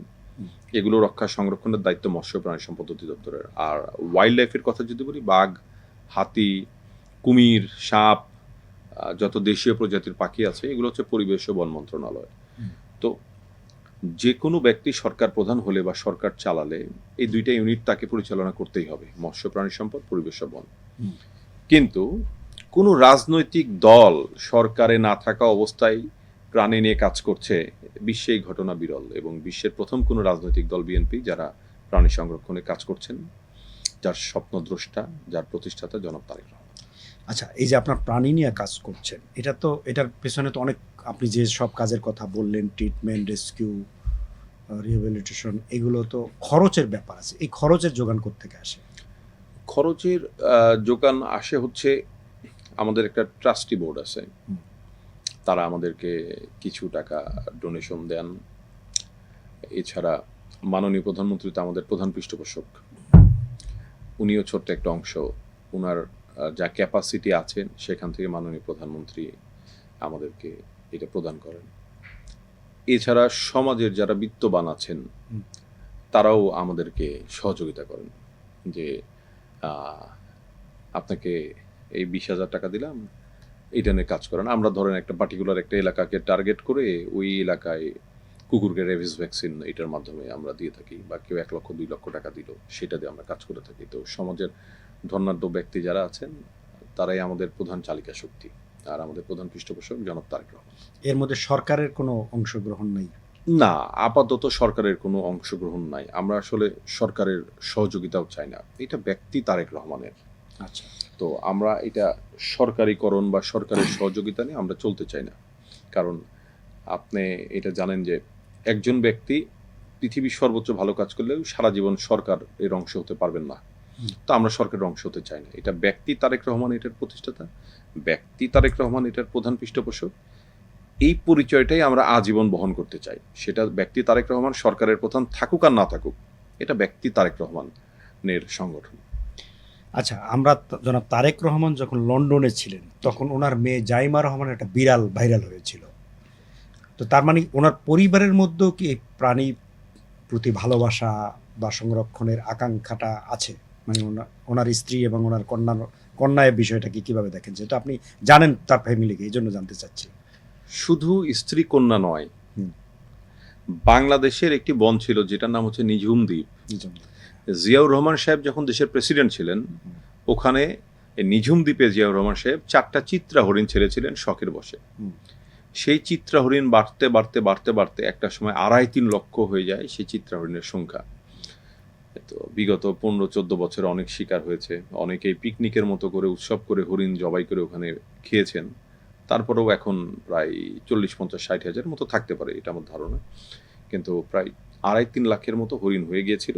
এগুলো রক্ষা সংরক্ষণের দায়িত্ব মৎস্য প্রাণী সম্পদ অধিদপ্তরের। আর ওয়াইল্ড লাইফের কথা যদি বলি, বাঘ, হাতি, কুমির, সাপ, যত দেশীয় প্রজাতির পাখি আছে, এগুলো হচ্ছে পরিবেশ ও বন মন্ত্রণালয়। তো যে কোনো ব্যক্তি সরকার প্রধান হলে বা সরকার চালালে এই 2টা ইউনিট তাকে পরিচালনা করতেই হবে, মৎস্য প্রাণী সম্পদ, পরিবেশ ও বন। কিন্তু কোনো রাজনৈতিক দল সরকারে না থাকা অবস্থায় প্রাণী নিয়ে কাজ করছে, বিশ্বে এই ঘটনা বিরল। এবং বিশ্বের প্রথম কোনো রাজনৈতিক দল বিএনপি, যারা প্রাণী সংরক্ষণে কাজ করছেন, যার স্বপ্নদ্রষ্টা, যার প্রতিষ্ঠাতা জনাব তারেক রহমান। আচ্ছা, এই যে আপনার প্রাণী নিয়ে কাজ করছেন, এটার পেছনে তো অনেক, আপনি যে সব কাজের কথা বললেন, ট্রিটমেন্ট, রেস্কিউ, রিহ্যাবিলিটেশন, এগুলো তো খরচের ব্যাপার আছে। এই খরচের যোগান কোত্থেকে আসে? খরচের যোগান আসে হচ্ছে, আমাদের একটা ট্রাস্টি বোর্ড আছে, তারা আমাদেরকে কিছু টাকা ডোনেশন দেন। এছাড়া মাননীয় প্রধানমন্ত্রী তো আমাদের প্রধান পৃষ্ঠপোষক, উনিও ছোট্ট একটা অংশ, ওনার যা ক্যাপাসিটি আছেন সেখান থেকে মাননীয় প্রধানমন্ত্রী আমাদেরকে এটা প্রদান করেন। এছাড়া সমাজের যারা বিত্তবান আছেন তারাও আমাদেরকে সহযোগিতা করেন, যে আপনাকে এই 20,000 টাকা দিলাম, এটা নিয়ে কাজ করেন। আমরা ধরেন একটা পার্টিকুলার একটা এলাকাকে টার্গেট করে ওই এলাকায় কুকুরকে রেবিস ভ্যাকসিন এটার মাধ্যমে আমরা দিয়ে থাকি, বা কেউ 1 লক্ষ 2 লক্ষ টাকা দিল, সেটা দিয়ে আমরা কাজ করে থাকি। তো সমাজের ধনাঢ্য ব্যক্তি যারা আছেন তারাই আমাদের প্রধান চালিকা শক্তি, আর আমাদের প্রধান পৃষ্ঠপোষক জনাব তারেক রহমান। এর মধ্যে সরকারের কোনো অংশগ্রহণ নেই? না, আপাতত সরকারের কোনো অংশগ্রহণ নাই। আমরা আসলে সরকারের সহযোগিতাও চাই না, এটা ব্যক্তি তারেক রহমানের। আচ্ছা, তো আমরা এটা সরকারিকরণ বা সরকারের সহযোগিতা নিয়ে আমরা চলতে চাই না। কারণ আপনি এটা জানেন যে একজন ব্যক্তি পৃথিবীর সর্বোচ্চ ভালো কাজ করলেও সারা জীবন সরকার এর অংশ হতে পারবেন না। তো আমরা সরকারের অংশ হতে চাই না। এটা ব্যক্তি তারেক রহমান এটার প্রতিষ্ঠাতা, ব্যক্তি তারেক রহমান এটার প্রধান পৃষ্ঠপোষক। এই পরিচয়টাই আমরা আজীবন বহন করতে চাই। সেটা ব্যক্তি তারেক রহমান সরকারের প্রধান থাকুক আর না থাকুক, এটা ব্যক্তি তারেক রহমানের সংগঠন। আচ্ছা, আমরা জনাব তারেক রহমান যখন লন্ডনে ছিলেন, তখন ওনার মেয়ে জাইমা রহমানের একটা বিড়াল ভাইরাল হয়েছিল। তো তার মানে ওনার পরিবারের মধ্যেও কি এই প্রাণী প্রতি ভালোবাসা বা সংরক্ষণের আকাঙ্ক্ষাটা আছে? মানে ওনার স্ত্রী এবং ওনার কন্যার বিষয়টা কিভাবে দেখেন? যেহেতু আপনি জানেন তার ফ্যামিলিকে, এই জন্য জানতে চাচ্ছি। শুধু স্ত্রী কন্যা নয়, বাংলাদেশের একটি বন ছিল যেটার নাম হচ্ছে নিঝুম দ্বীপ। জিয়াউর রহমান সাহেব যখন দেশের প্রেসিডেন্ট ছিলেন, ওখানে নিঝুম দ্বীপে জিয়াউর রহমান সাহেব 4টা চিত্রা হরিণ ছেড়েছিলেন শখের বসে। সেই চিত্রা হরিণ বাড়তে বাড়তে বাড়তে বাড়তে একটা সময় 2.5-3 লক্ষ হয়ে যায় সেই চিত্রা হরিণের সংখ্যা। তো বিগত 15-14 বছরে অনেক শিকার হয়েছে, অনেকেই পিকনিকের মতো করে উৎসব করে হরিণ জবাই করে ওখানে খেয়েছেন। তারপরেও এখন প্রায় 40-50-60 হাজার মতো থাকতে পারে, এটা আমার ধারণা। কিন্তু প্রায় 2.5-3 লাখের মতো হরিণ হয়ে গিয়েছিল,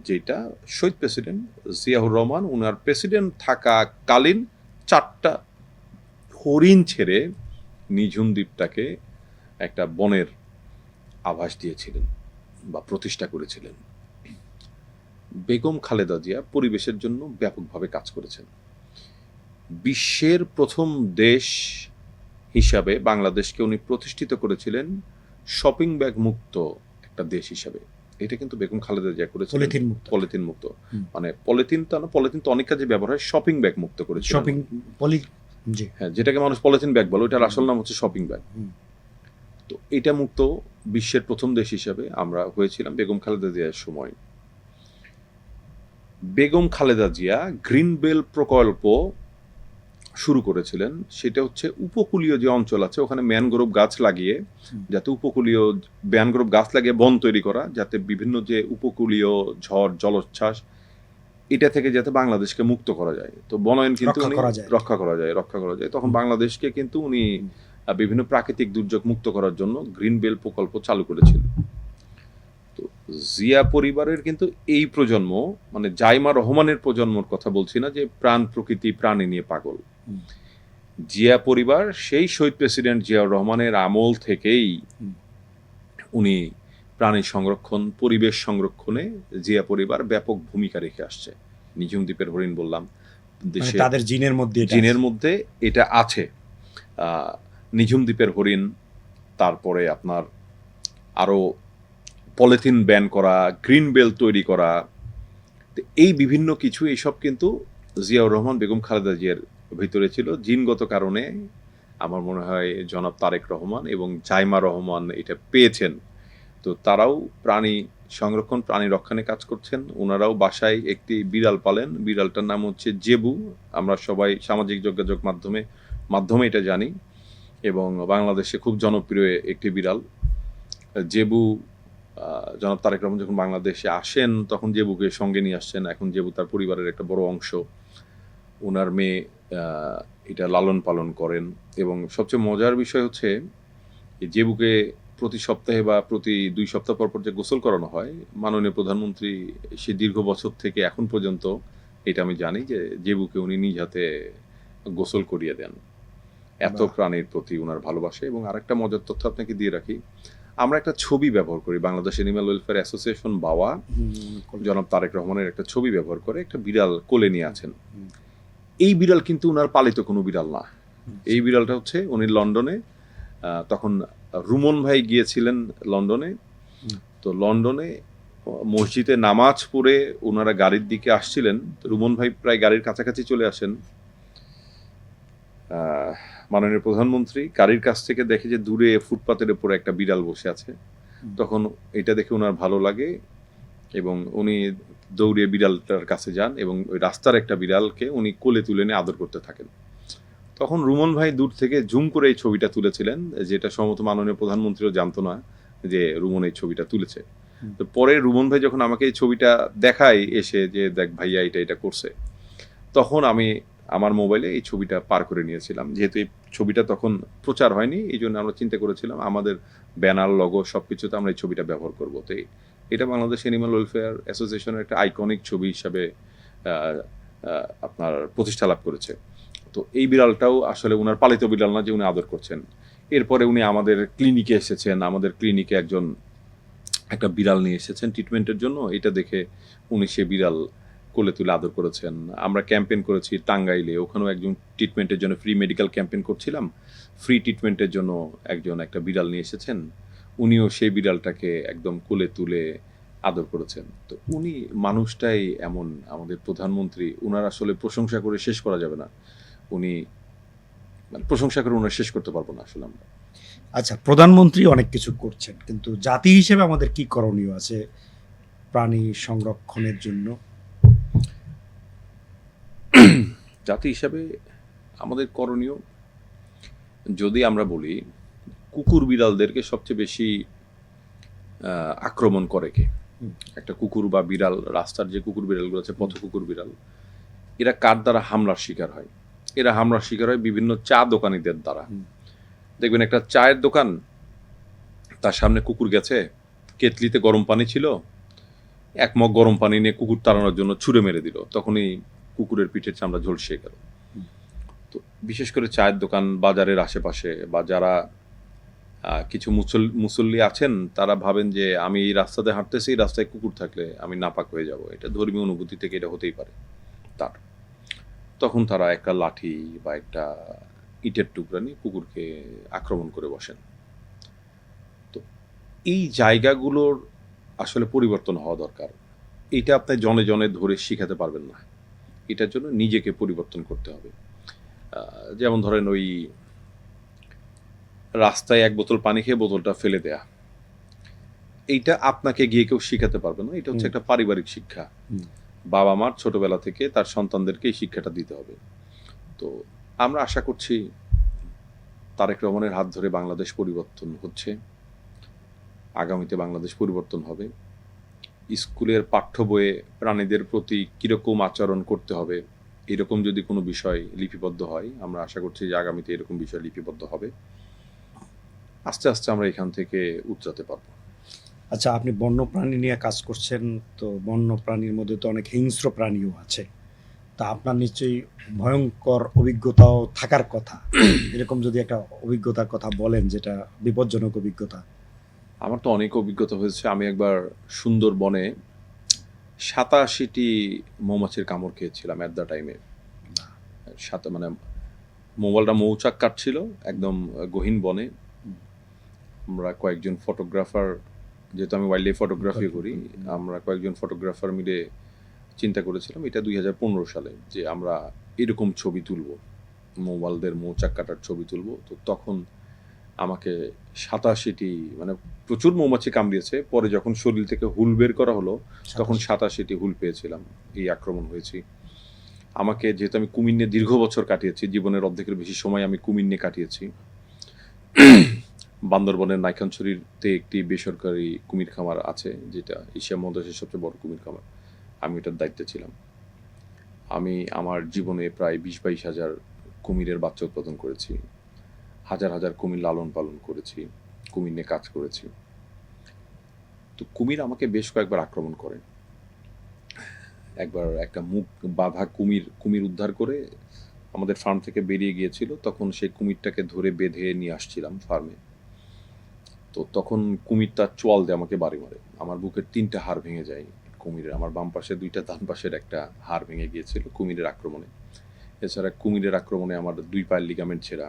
যেটা শহীদ প্রেসিডেন্ট জিয়াউর রহমান ওনার প্রেসিডেন্ট থাকাকালীন 4টা হরিণ ছেড়ে নিঝুম দ্বীপটাকে একটা বনের আভাস দিয়েছিলেন বা প্রতিষ্ঠা করেছিলেন। বেগম খালেদা জিয়া পরিবেশের জন্য ব্যাপকভাবে কাজ করেছেন। বিশ্বের প্রথম দেশ হিসাবে বাংলাদেশকে উনি প্রতিষ্ঠিত করেছিলেন শপিং ব্যাগ মুক্ত একটা দেশ হিসাবে। এটা কিন্তু বেগম খালেদা জিয়া করেছিলেন, পলিথিন মুক্ত। মানে পলিথিন তো অনেক কাজে ব্যবহার হয়, শপিং ব্যাগ মুক্ত করেছিলেন। হ্যাঁ, যেটাকে মানুষ পলিথিন ব্যাগ বলে, ওটার আসল নাম হচ্ছে শপিং ব্যাগ। তো এটা মুক্ত বিশ্বের প্রথম দেশ হিসাবে আমরা হয়েছিলাম বেগম খালেদা জিয়ার সময়। বেগম খালেদা জিয়া গ্রিন বেল প্রকল্প শুরু করেছিলেন। সেটা হচ্ছে উপকূলীয় যে অঞ্চল আছে ওখানে ম্যানগ্রোভ গাছ লাগিয়ে, যাতে উপকূলীয় ম্যানগ্রোভ গাছ লাগিয়ে বন তৈরি করা, যাতে বিভিন্ন যে উপকূলীয় ঝড় জলোচ্ছ্বাস এটা থেকে যাতে বাংলাদেশকে মুক্ত করা যায়। তো বনায়ন কিন্তু রক্ষা করা যায়। তখন বাংলাদেশকে কিন্তু উনি বিভিন্ন প্রাকৃতিক দুর্যোগ মুক্ত করার জন্য গ্রিন বেল প্রকল্প চালু করেছিলেন। তো জিয়া পরিবারের কিন্তু এই প্রজন্ম, মানে জাইমা রহমানের প্রজন্মর কথা বলছি না, যে প্রাণ প্রকৃতি প্রাণী নিয়ে পাগল। জিয়া পরিবার সেই শহীদ প্রেসিডেন্ট জিয়াউর রহমানের আমল থেকেই উনি প্রাণী সংরক্ষণ, পরিবেশ সংরক্ষণে জিয়া পরিবার ব্যাপক ভূমিকা রেখে আসছে। নিঝুম দ্বীপের হরিণ বললাম, মানে দেশে তাদের জিনের মধ্যে এটা জিনের আছে। মধ্যে এটা আছে। নিঝুম দ্বীপের হরিণ, তারপরে আপনার আরো পলিথিন ব্যান করা, গ্রিন বেল্ট তৈরি করা, তো এই বিভিন্ন কিছু, এইসব কিন্তু জিয়াউর রহমান বেগম খালেদা জিয়ার ভিতরে ছিল। জিনগত কারণে আমার মনে হয় জনাব তারেক রহমান এবং জাইমা রহমান এটা পেয়েছেন। তো তারাও প্রাণী সংরক্ষণ, প্রাণী রক্ষণে কাজ করছেন। ওনারাও বাসায় একটি বিড়াল পালেন, বিড়ালটার নাম হচ্ছে জেবু। আমরা সবাই সামাজিক যোগাযোগ মাধ্যমে এটা জানি, এবং বাংলাদেশে খুব জনপ্রিয় একটি বিড়াল জেবু। জনাব তারেক রহমান যখন বাংলাদেশে আসেন তখন জেবুকে সঙ্গে নিয়ে আসছেন। এখন জেবু তার পরিবারের একটা বড় অংশ। ওনার মেয়ে এটা লালন পালন করেন, এবং সবচেয়ে মজার বিষয় হচ্ছে এই জেবুকে প্রতি সপ্তাহে বা প্রতি 2 সপ্তাহ পর পর যে গোসল করানো হয়, মাননীয় প্রধানমন্ত্রী সে দীর্ঘ বছর থেকে এখন পর্যন্ত, এটা আমি জানি যে জেবুকে উনি নিজ হাতে গোসল করিয়ে দেন। এত বাহ। প্রাণীর প্রতি ওনার ভালোবাসে। এবং আরেকটা মজার তথ্য আপনাকে দিয়ে রাখি, আমরা একটা ছবি ব্যবহার করি, বাংলাদেশ এনিম্যাল ওয়েলফেয়ার অ্যাসোসিয়েশন বাওয়া জনাব তারেক রহমানের একটা ছবি ব্যবহার করে একটা বিড়াল কোলে নিয়ে আছেন। এই বিড়াল কিন্তু উনার পালিত কোনো বিড়াল না। এই বিড়ালটা হচ্ছে উনি লন্ডনে, তখন রুমন ভাই গিয়েছিলেন লন্ডনে। তো লন্ডনে মসজিদে নামাজ পড়ে ওনারা গাড়ির দিকে আসছিলেন। তো রুমন ভাই প্রায় গাড়ির কাছাকাছি চলে আসেন। মাননীয় প্রধানমন্ত্রী গাড়ির কাছ থেকে দেখে যে দূরে ফুটপাতের উপরে একটা বিড়াল বসে আছে। তখন এটা দেখে ওনার ভালো লাগে এবং উনি দৌড়িয়ে বিড়ালটার কাছে যান এবং ওই রাস্তার একটা বিড়ালকে উনি কোলে তুলে নিয়ে আদর করতে থাকেন। তখন রুমন ভাই দূর থেকে জুম করে এই ছবিটা তুলেছিলেন, যেটা সম্ভবত মাননীয় প্রধানমন্ত্রীও জানতো না যে রুমন এই ছবিটা তুলেছে। তো পরে রুমন ভাই যখন আমাকে এই ছবিটা দেখায় এসে যে দেখ ভাইয়া এটা করছে, তখন আমি আমার মোবাইলে এই ছবিটা পার করে নিয়েছিলাম। যেহেতু এই ছবিটা তখন প্রচার হয়নি, এই জন্য আমরা চিন্তা করেছিলাম আমাদের ব্যানার, লগো সবকিছুতে আমরা এই ছবিটা ব্যবহার করবো। তো এটা বাংলাদেশ এনিম্যাল ওয়েলফেয়ার অ্যাসোসিয়েশনের একটা আইকনিক ছবি হিসাবে আপনার প্রতিষ্ঠা লাভ করেছে। তো এই বিড়ালটাও আসলে উনার পালিত বিড়াল না যে উনি আদর করছেন। এরপরে উনি আমাদের ক্লিনিকে এসেছেন, আমাদের ক্লিনিকে একটা বিড়াল নিয়ে এসেছেন ট্রিটমেন্টের জন্য। এটা দেখে উনি সে বিড়াল কোলে তুলে আদর করেছেন। আমরা ক্যাম্পেইন করেছি টাঙ্গাইলে, ওখানেও একজন ট্রিটমেন্টের জন্য ফ্রি মেডিকেল ক্যাম্পেইন করছিলাম। ফ্রি ট্রিটমেন্টের জন্য একটা বিড়াল নিয়ে এসেছেন, উনিও সেই বিড়ালটাকে একদম কোলে তুলে আদর করেছেন। তো উনি মানুষটাই এমন, আমাদের প্রধানমন্ত্রী, উনার আসলে প্রশংসা করে শেষ করা যাবে না। উনি প্রশংসা করে উনার শেষ করতে পারবো না আসলে আমরা। আচ্ছা, প্রধানমন্ত্রী অনেক কিছু করছেন, কিন্তু জাতি হিসেবে আমাদের কি করণীয় আছে প্রাণী সংরক্ষণের জন্য? জাতি হিসাবে আমাদের করণীয়, যদি আমরা বলি কুকুর বিড়ালদেরকে সবচেয়ে বেশি আক্রমণ করে কে? একটা কুকুর বা বিড়াল, রাস্তার যে কুকুর বিড়ালগুলো আছে, পথ কুকুর বিড়াল, এরা কার দ্বারা হামলার শিকার হয়? এরা হামলার শিকার হয় বিভিন্ন চা দোকানিদের দ্বারা। দেখবেন একটা চায়ের দোকান, তার সামনে কুকুর গেছে, কেতলিতে গরম পানি ছিল, এক মগ গরম পানি নিয়ে কুকুর তাড়ানোর জন্য ছুঁড়ে মেরে দিল, তখনই কুকুরের পিঠের চামড়া ঝলসে গেল। তো বিশেষ করে চায়ের দোকান, বাজারের আশেপাশে, বা যারা কিছু মুসল্লি আছেন, তারা ভাবেন যে আমি এই রাস্তাতে হাঁটতেছি, রাস্তায় কুকুর থাকলে আমি নাপাক হয়ে যাব, এটা ধর্মীয় অনুভূতি থেকে এটা হতেই পারে তার। তখন তারা একটা লাঠি বা একটা ইটের টুকরা নিয়ে কুকুরকে আক্রমণ করে বসেন। তো এই জায়গাগুলোর আসলে পরিবর্তন হওয়া দরকার। এটা আপনি জনে জনে ধরে শিখাতে পারবেন না, এটার জন্য নিজেকে পরিবর্তন করতে হবে। যেমন ধরেন ওই রাস্তায় এক বোতল পানি খেয়ে বোতলটা ফেলে দেয়া, এইটা আপনাকে গিয়ে কেউ শিখাতে পারবে না। এটা হচ্ছে একটা পারিবারিক শিক্ষা। বাবা মার ছোটবেলা থেকে তার সন্তানদেরকে এই শিক্ষাটা দিতে হবে। তো আমরা আশা করছি তারেক রহমানের হাত ধরে বাংলাদেশ পরিবর্তন হচ্ছে, আগামীতে বাংলাদেশ পরিবর্তন হবে। স্কুলের পাঠ্য বইয়ে প্রাণীদের প্রতি কিরকম আচরণ করতে হবে, এরকম যদি কোনো বিষয় লিপিবদ্ধ হয়, আমরা আশা করছি যে আগামীতে এরকম বিষয় লিপিবদ্ধ হবে। আস্তে আস্তে আমরা এখান থেকে উতরাতে পারবো। আচ্ছা, আপনি বন্য প্রাণী নিয়ে কাজ করছেন, তো বন্য প্রাণীর মধ্যে তো অনেক হিংস্র প্রাণীও আছে। তা আপনার নিশ্চয়ই ভয়ঙ্কর অভিজ্ঞতাও থাকার কথা। এরকম যদি একটা অভিজ্ঞতার কথা বলেন, যেটা বিপজ্জনক অভিজ্ঞতা। আমার তো অনেক অভিজ্ঞতা হয়েছে। আমি একবার সুন্দরবনে 87টি মৌমাছির কামড় খেয়েছিলাম অ্যাট দ্য টাইমে। মানে মোবাইলটা মৌচাক কাটছিল একদম গহীন বনে। আমরা কয়েকজন ফটোগ্রাফার, যেহেতু আমি ওয়াইল্ড লাইফ ফটোগ্রাফি করি, আমরা কয়েকজন ফটোগ্রাফার মিলে চিন্তা করেছিলাম এটা 2015 সালে যে আমরা এরকম ছবি তুলবো, মৌবালদের মৌচাক কাটার ছবি তুলবো। তো তখন আমাকে 87টি, মানে প্রচুর মৌমাছি কামড়িয়েছে। পরে যখন শরীর থেকে হুল বের করা হলো তখন 87টি হুল পেয়েছিলাম। এই আক্রমণ হয়েছি আমাকে, যেহেতু আমি কুমির নিয়ে দীর্ঘ বছর কাটিয়েছি, জীবনের অর্ধেকের বেশি সময় আমি কুমির নিয়ে কাটিয়েছি। বান্দরবনের নাইখানছড়িতে একটি বেসরকারি কুমির খামার আছে, যেটা এশিয়া মহাদেশের সবচেয়ে বড় কুমির খামার। আমি এটার দায়িত্বে ছিলাম। আমি আমার জীবনে প্রায় 20-22 হাজার কুমিরের বাচ্চা উৎপাদন করেছি, হাজার হাজার কুমির লালন পালন করেছি, কুমির নিয়ে কাজ করেছি। তো কুমির আমাকে বেশ কয়েকবার আক্রমণ করে। একবার একটা মুখ বাঁধা কুমির উদ্ধার করে আমাদের ফার্ম থেকে বেরিয়ে গিয়েছিল, তখন সেই কুমিরটাকে ধরে বেঁধে নিয়ে আসছিলাম ফার্মে। তো তখন কুমিরটা চোয়াল দিয়ে আমাকে বাড়ি মারে। আমার বুকের 3টা হাড় ভেঙে যায় কুমিরের। আমার বাম পাশে 2টা, ডান পাশের একটা হাড় ভেঙে গিয়েছিল কুমিরের আক্রমণে। এছাড়া কুমিরের আক্রমণে আমার 2 পায়ের লিগামেন্ট ছেঁড়া।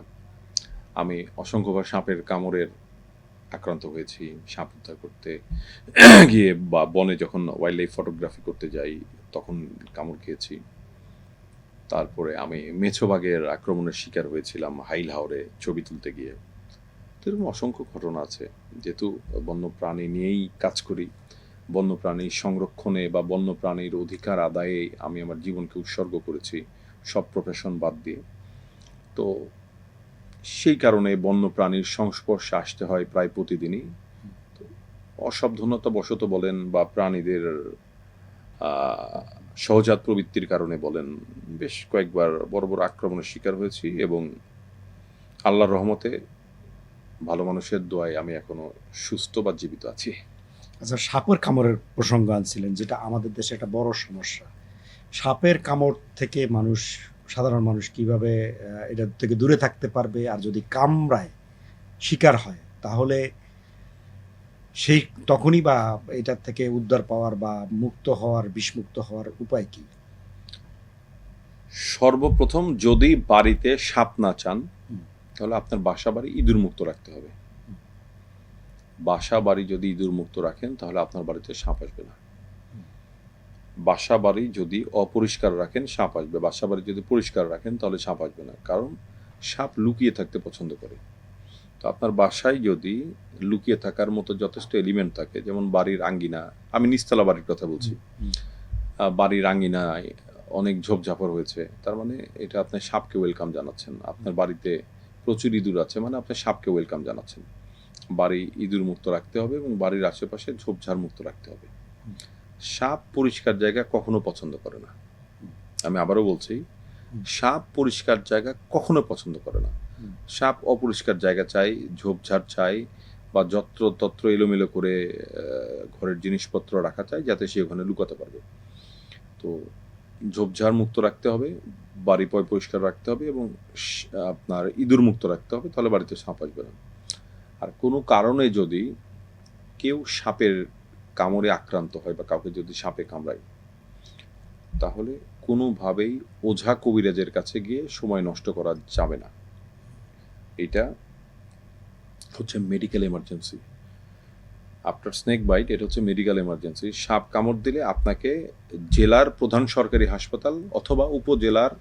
আমি অসংখ্যবার সাপের কামড়ের আক্রান্ত হয়েছি। সাপ উদ্ধার করতে গিয়ে বা বনে যখন ওয়াইল্ড লাইফ ফটোগ্রাফি করতে যাই তখন কামড় খেয়েছি। তারপরে আমি মেছোবাঘের আক্রমণের শিকার হয়েছিলাম হাইল হাওরে ছবি তুলতে গিয়ে। তো এরকম অসংখ্য ঘটনা আছে। যেহেতু বন্যপ্রাণী নিয়েই কাজ করি, বন্যপ্রাণী সংরক্ষণে বা বন্যপ্রাণীর অধিকার আদায়ে আমি আমার জীবনকে উৎসর্গ করেছি, সব প্রফেশন বাদ দিয়ে। তো সেই কারণে বন্যপ্রাণীর সংস্পর্শে আসতে হয় প্রায় প্রতিদিনই। তো অসাবধানতা বশত বলেন বা প্রাণীদের সহজাত প্রবৃত্তির কারণে বলেন, বেশ কয়েকবার বড় বড় আক্রমণের শিকার হয়েছি এবং আল্লাহর রহমতে ভালো মানুষের দোয়ায় আমি এখনো সুস্থ বা জীবিত আছি। আচ্ছা, সাপের কামড়ের প্রসঙ্গ আনছিলেন, যেটা আমাদের দেশে একটা বড় সমস্যা। সাপের কামড় থেকে সাধারণ মানুষ কিভাবে এটা থেকে দূরে থাকতে পারবে, আর যদি কামড়ায় শিকার হয় তাহলে সেই তখনই বা এটার থেকে উদ্ধার পাওয়ার বা মুক্ত হওয়ার, বিষমুক্ত হওয়ার উপায় কি? সর্বপ্রথম যদি বাড়িতে সাপ না চান তাহলে আপনার বাসা বাড়ি ইঁদুর মুক্ত রাখতে হবে। বাসা বাড়ি যদি ইঁদুর মুক্ত রাখেন তাহলে আপনার বাড়িতে সাপ আসবে না। বাসা বাড়ি যদি অপরিষ্কার রাখেন সাপ আসবে, বাসা বাড়ি যদি পরিষ্কার রাখেন তাহলে সাপ আসবে না, কারণ সাপ লুকিয়ে থাকতে পছন্দ করে। তো আপনার বাসায় যদি লুকিয়ে থাকার মতো যথেষ্ট এলিমেন্ট থাকে, যেমন বাড়ির আঙ্গিনা, আমি নিচতলা বাড়ির কথা বলছি, বাড়ির আঙ্গিনায় অনেক ঝোপঝাপড় হয়েছে, তার মানে এটা আপনি সাপকে ওয়েলকাম জানাচ্ছেন। আপনার বাড়িতে প্রচুর ইঁদুর আছে, মানে আপনি সাপকে ওয়েলকাম জানাচ্ছেন। বাড়ি ইঁদুর মুক্ত রাখতে হবে এবং বাড়ির আশেপাশে ঝোপঝাড় মুক্ত রাখতে হবে। সাপ পরিষ্কার জায়গা কখনো পছন্দ করে না। আমি আবারও বলছি, সাপ পরিষ্কার জায়গা কখনো পছন্দ করে না। সাপ অপরিষ্কার জায়গা চাই, ঝোপঝাড় চাই, বা যত্রতত্র এলোমেলো করে ঘরের জিনিসপত্র রাখা চাই যাতে সে ওখানে লুকাতে পারবে। তো ঝোপঝাড় মুক্ত রাখতে হবে, বাড়ি পরিষ্কার রাখতে হবে এবং আপনার ইঁদুর মুক্ত রাখতে হবে, তাহলে বাড়িতে সাপ আসবে না। আর কোনো কারণে যদি কেউ সাপের কামড়ে আক্রান্ত হয় বা কাউকে যদি সাপে কামড়ায়, তাহলে কোনোভাবেই ওঝা কবিরাজের কাছে গিয়ে সময় নষ্ট করা যাবে না। এটা হচ্ছে medical emergency. After snake bite এটা হচ্ছে মেডিকেল এমার্জেন্সি। সাপ কামড় দিলে আপনাকে জেলার প্রধান সরকারি হাসপাতাল অথবা উপজেলার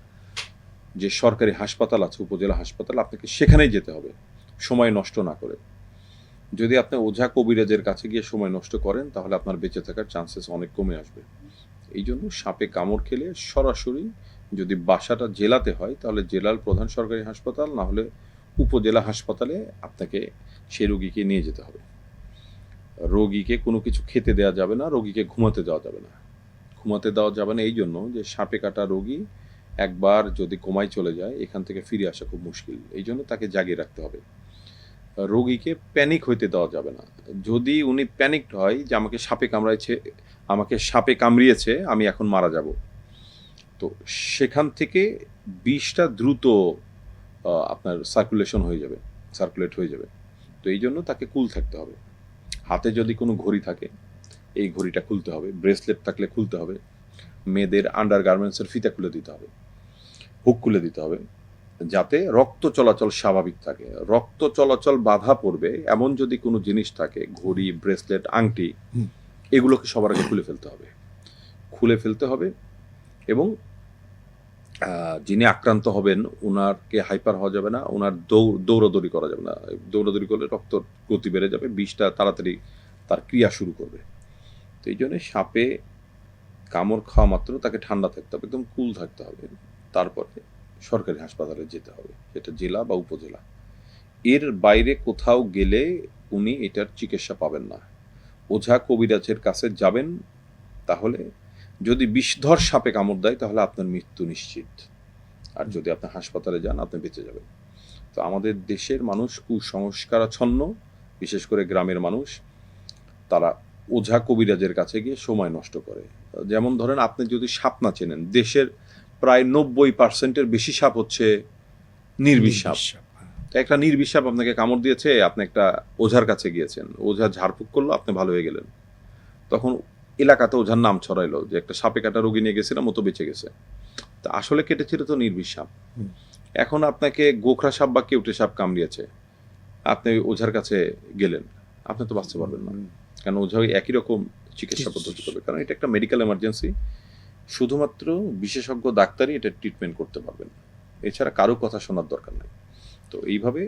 যে সরকারি হাসপাতাল আছে, উপজেলা হাসপাতাল, আপনাকে সেখানেই যেতে হবে সময় নষ্ট না করে। যদি আপনি ওঝা কবিরাজের কাছে গিয়ে সময় নষ্ট করেন তাহলে আপনার বেঁচে থাকার চান্সেস অনেক কমে আসবে। এই জন্য সাপে কামড় খেলে সরাসরি, যদি বাসাটা জেলাতে হয় তাহলে জেলার প্রধান সরকারি হাসপাতাল, না হলে উপজেলা হাসপাতালে আপনাকে সেই রোগীকে নিয়ে যেতে হবে। রোগীকে কোনো কিছু খেতে দেওয়া যাবে না, রোগীকে ঘুমাতে দেওয়া যাবে না। ঘুমাতে দেওয়া যাবে না এই জন্য যে সাপে কাটা রোগী একবার যদি কোমায় চলে যায় এখান থেকে ফিরে আসা খুব মুশকিল, এই জন্য তাকে জাগিয়ে রাখতে হবে। রোগীকে প্যানিক হইতে দেওয়া যাবে না। যদি উনি প্যানিকড হয় যে আমাকে সাপে কামড়িয়েছে, আমি এখন মারা যাব, তো সেখান থেকে বিষটা দ্রুত আপনার সার্কুলেট হয়ে যাবে। তো এই জন্য তাকে কুল থাকতে হবে। হাতে যদি কোনো ঘড়ি থাকে এই ঘড়িটা খুলতে হবে, ব্রেসলেট থাকলে খুলতে হবে, মেয়েদের আন্ডার গার্মেন্টসের ফিতা খুলে দিতে হবে, হুক খুলে দিতে হবে, যাতে রক্ত চলাচল স্বাভাবিক থাকে। রক্ত চলাচল বাধা পড়বে এমন যদি কোনো জিনিস থাকে, ঘড়ি, ব্রেসলেট, আংটি, এগুলোকে সবার আগে খুলে ফেলতে হবে এবং যিনি আক্রান্ত হবেন ওনারকে হাইপার হওয়া যাবে না, ওনার দৌড়াদৌড়ি করা যাবে না। দৌড়াদৌড়ি করলে রক্ত গতি বেড়ে যাবে, বিষটা তাড়াতাড়ি তার ক্রিয়া শুরু করবে। তো এই জন্য সাপে কামড় খাওয়া মাত্র তাকে ঠান্ডা থাকতে হবে, একদম কুল থাকতে হবে। তারপরে সরকারি হাসপাতালে যেতে হবে, সেটা জেলা বা উপজেলা। এর বাইরে কোথাও গেলে উনি এটার চিকিৎসা পাবেন না। ওঝা কবিরাজের কাছে যাবেন, তাহলে যদি বিষধর সাপে কামড় দেয় তাহলে আপনার মৃত্যু নিশ্চিত। আর যদি আপনি হাসপাতালে যান আপনি বেঁচে যাবেন। তো আমাদের দেশের মানুষ কুসংস্কারাচ্ছন্ন, বিশেষ করে গ্রামের মানুষ, তারা ওঝা কবিরাজের কাছে গিয়ে সময় নষ্ট করে। যেমন ধরেন, আপনি যদি সাপ না চেনেন, দেশের প্রায় 90% বেশি সাপ হচ্ছে নির্বিষ সাপ। তো একটা নির্বিষ সাপ আপনাকে কামড় দিয়েছে, আপনি একটা ওঝার কাছে গিয়েছেন, ওঝা ঝাড়ফুঁক করলো, আপনি ভালো হয়ে গেলেন। তখন এলাকাতে ওঝার নাম ছড়াইলো যে একটা সাপে কাটা রোগী নিয়ে গেছিলাম, ও তো বেঁচে গেছে। তা আসলে কেটেছিল তো নির্বিষ সাপ। এখন আপনাকে গোখরা সাপ বা কেউটে সাপ কামড়িয়েছে, আপনি ওঝার কাছে গেলেন, আপনি তো বাঁচতে পারবেন না, কারণ ওঝা ওই একই রকম চিকিৎসা পদ্ধতি করবে, কারণ এটা একটা মেডিকেল এমার্জেন্সি। শুধুমাত্র বিশেষজ্ঞ ডাক্তারই এটা ট্রিটমেন্ট করতে পারবেন, এছাড়া কারো কথা শোনার দরকার নেই। তো এইভাবে